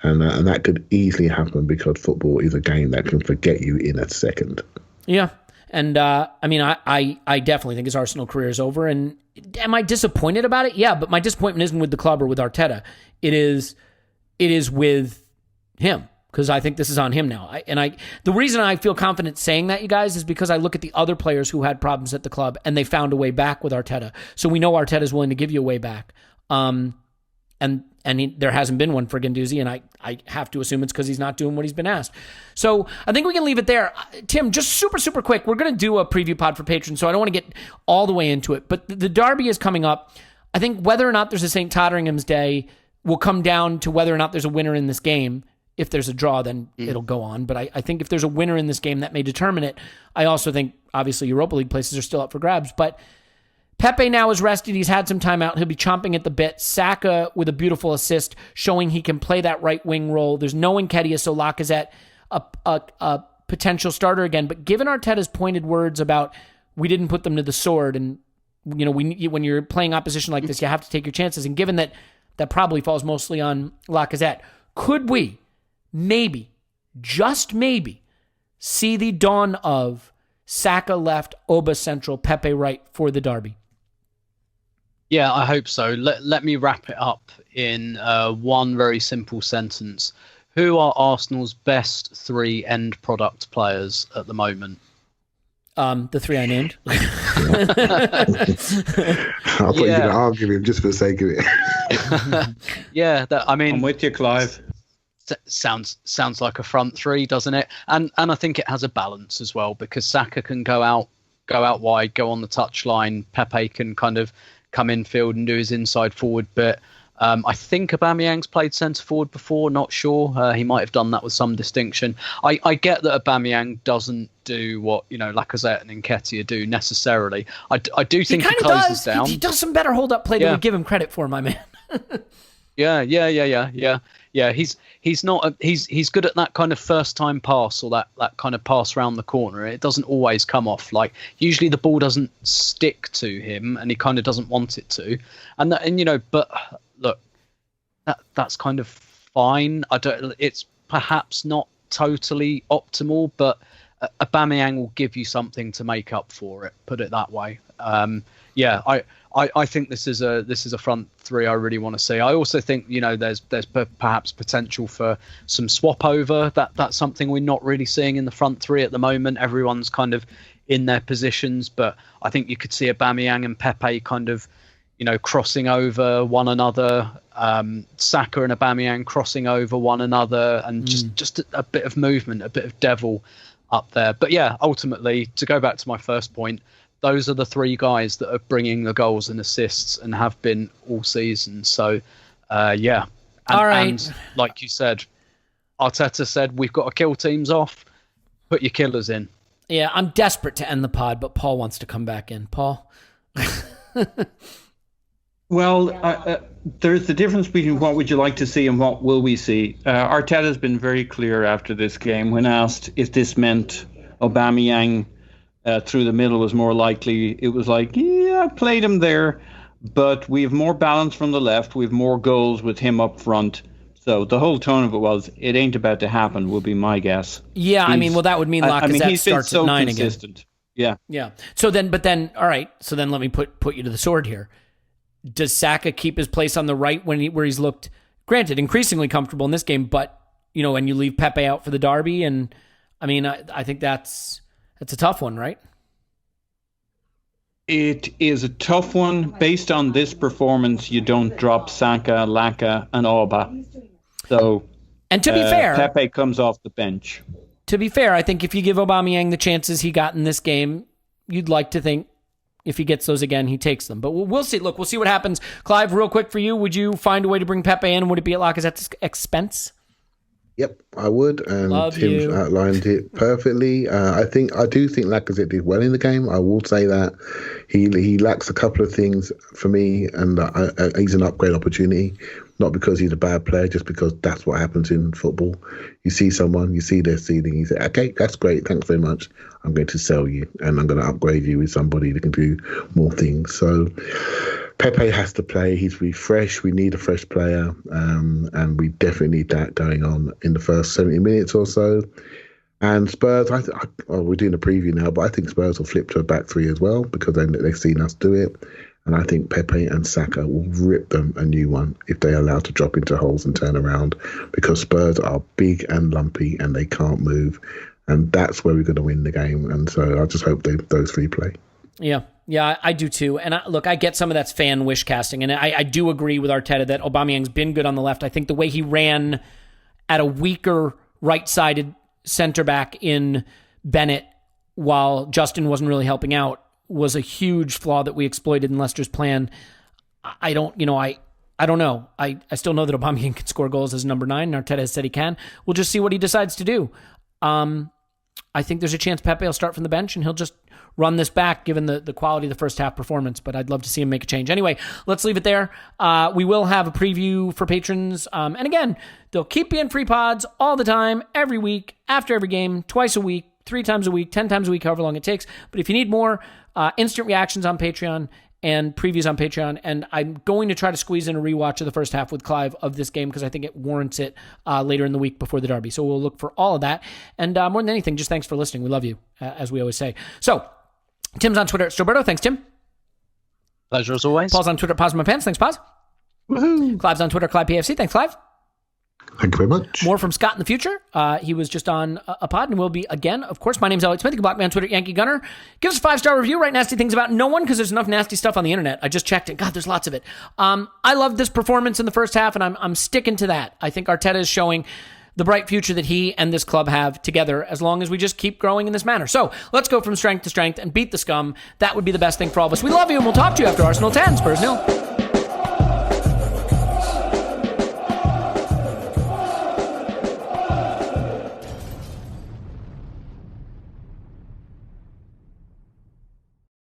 And that could easily happen because football is a game that can forget you in a second. Yeah. And I mean, I definitely think his Arsenal career is over. And am I disappointed about it? Yeah, but my disappointment isn't with the club or with Arteta. It is with him, because I think this is on him now. The reason I feel confident saying that, you guys, is because I look at the other players who had problems at the club and they found a way back with Arteta. So we know Arteta is willing to give you a way back. There hasn't been one for Guendouzi, and I have to assume it's because he's not doing what he's been asked. So I think we can leave it there. Tim, just super, super quick, we're going to do a preview pod for patrons, so I don't want to get all the way into it. But the derby is coming up. I think whether or not there's a St. Totteringham's Day will come down to whether or not there's a winner in this game. If there's a draw, then it'll go on. But I think if there's a winner in this game, that may determine it. I also think, obviously, Europa League places are still up for grabs. But Pepe now is rested. He's had some time out. He'll be chomping at the bit. Saka with a beautiful assist, showing he can play that right wing role. There's no Nketiah, so Lacazette, a potential starter again. But given Arteta's pointed words about we didn't put them to the sword, and you know when you're playing opposition like this, you have to take your chances. And given that probably falls mostly on Lacazette, could we maybe, just maybe, see the dawn of Saka left, Oba central, Pepe right for the derby? Yeah, I hope so. Let me wrap it up in one very simple sentence. Who are Arsenal's best three end product players at the moment? The three I named. I thought you were going to argue him just for the sake of it. Yeah, I'm with you, Clive. Sounds like a front three, doesn't it? And I think it has a balance as well, because Saka can go out wide, go on the touchline. Pepe can kind of come infield and do his inside forward bit. I think Aubameyang's played centre forward before, not sure. He might have done that with some distinction. I get that Aubameyang doesn't do what Lacazette and Nketiah do necessarily. I do think he closes down. He does some better hold up play than we give him credit for, my man. Yeah. He's not. He's good at that kind of first time pass, or that kind of pass round the corner. It doesn't always come off. Like usually the ball doesn't stick to him, and he kind of doesn't want it to. But look, that's kind of fine. It's perhaps not totally optimal, but Aubameyang will give you something to make up for it. Put it that way. I think this is a front three I really want to see. I also think there's perhaps potential for some swap over. That's something we're not really seeing in the front three at the moment. Everyone's kind of in their positions, but I think you could see Aubameyang and Pepe kind of crossing over one another. Saka and Aubameyang crossing over one another, and just a bit of movement, a bit of devil up there. But yeah, ultimately, to go back to my first point, those are the three guys that are bringing the goals and assists and have been all season. So, yeah. All right. And like you said, Arteta said, we've got to kill teams off. Put your killers in. Yeah, I'm desperate to end the pod, but Paul wants to come back in. Paul? Well, there's the difference between what would you like to see and what will we see. Arteta's been very clear after this game when asked if this meant Aubameyang through the middle was more likely. It was like, yeah, I played him there, but we have more balance from the left. We have more goals with him up front. So the whole tone of it was, it ain't about to happen, would be my guess. Yeah, that would mean Lacazette starts at 9 consistent. Again. Yeah. So then, all right. So then let me put you to the sword here. Does Saka keep his place on the right where he's looked, granted, increasingly comfortable in this game, but, and you leave Pepe out for the derby? And, I think that's a tough one, right? It is a tough one. Based on this performance, you don't drop Saka, Laka, and Auba. So, and to be fair, Pepe comes off the bench. To be fair, I think if you give Aubameyang the chances he got in this game, you'd like to think if he gets those again, he takes them. But we'll see. Look, we'll see what happens. Clive, real quick for you, would you find a way to bring Pepe in? Would it be at Lacazette's expense? Yep, I would, and Tim's outlined it perfectly. I do think Lacazette did well in the game. I will say that he lacks a couple of things for me, and he's an upgrade opportunity. Not because he's a bad player, just because that's what happens in football. You see someone, you see their ceiling, you say, okay, that's great, thanks very much. I'm going to sell you, and I'm going to upgrade you with somebody that can do more things. So Pepe has to play. He's refreshed. We need a fresh player, and we definitely need that going on in the first 70 minutes or so. And Spurs, we're doing a preview now, but I think Spurs will flip to a back three as well because they've seen us do it. And I think Pepe and Saka will rip them a new one if they're allowed to drop into holes and turn around, because Spurs are big and lumpy and they can't move. And that's where we're going to win the game. And so I just hope those three play. Yeah, I do too. And I get some of that's fan wish casting. And I do agree with Arteta that Aubameyang's been good on the left. I think the way he ran at a weaker right-sided center back in Bennett while Justin wasn't really helping out was a huge flaw that we exploited in Leicester's plan. I don't know. I still know that Aubameyang can score goals as number 9, and Arteta has said he can. We'll just see what he decides to do. I think there's a chance Pepe will start from the bench and he'll just run this back given the quality of the first half performance, but I'd love to see him make a change. Anyway, let's leave it there. We will have a preview for patrons. And again, they'll keep being free pods all the time, every week, after every game, twice a week, 3 times a week, 10 times a week, however long it takes. But if you need more, instant reactions on Patreon and previews on Patreon. And I'm going to try to squeeze in a rewatch of the first half with Clive of this game because I think it warrants it later in the week before the derby. So we'll look for all of that. And more than anything, just thanks for listening. We love you, as we always say. So Tim's on Twitter at Roberto. Thanks, Tim. Pleasure as always. Paul's on Twitter at Pause My Pants. Thanks, Pause. Woohoo. Clive's on Twitter, Clive PFC. Thanks, Clive. Thank you very much. More from Scott in the future. He was just on a pod and will be again. Of course, my name's Elliot Smith. You can block me on Twitter, Yankee Gunner. Give us a 5-star review. Write nasty things about no one because there's enough nasty stuff on the internet. I just checked it. God, there's lots of it. I love this performance in the first half, and I'm sticking to that. I think Arteta is showing the bright future that he and this club have together as long as we just keep growing in this manner. So let's go from strength to strength and beat the scum. That would be the best thing for all of us. We love you, and we'll talk to you after Arsenal 10, Spurs 0.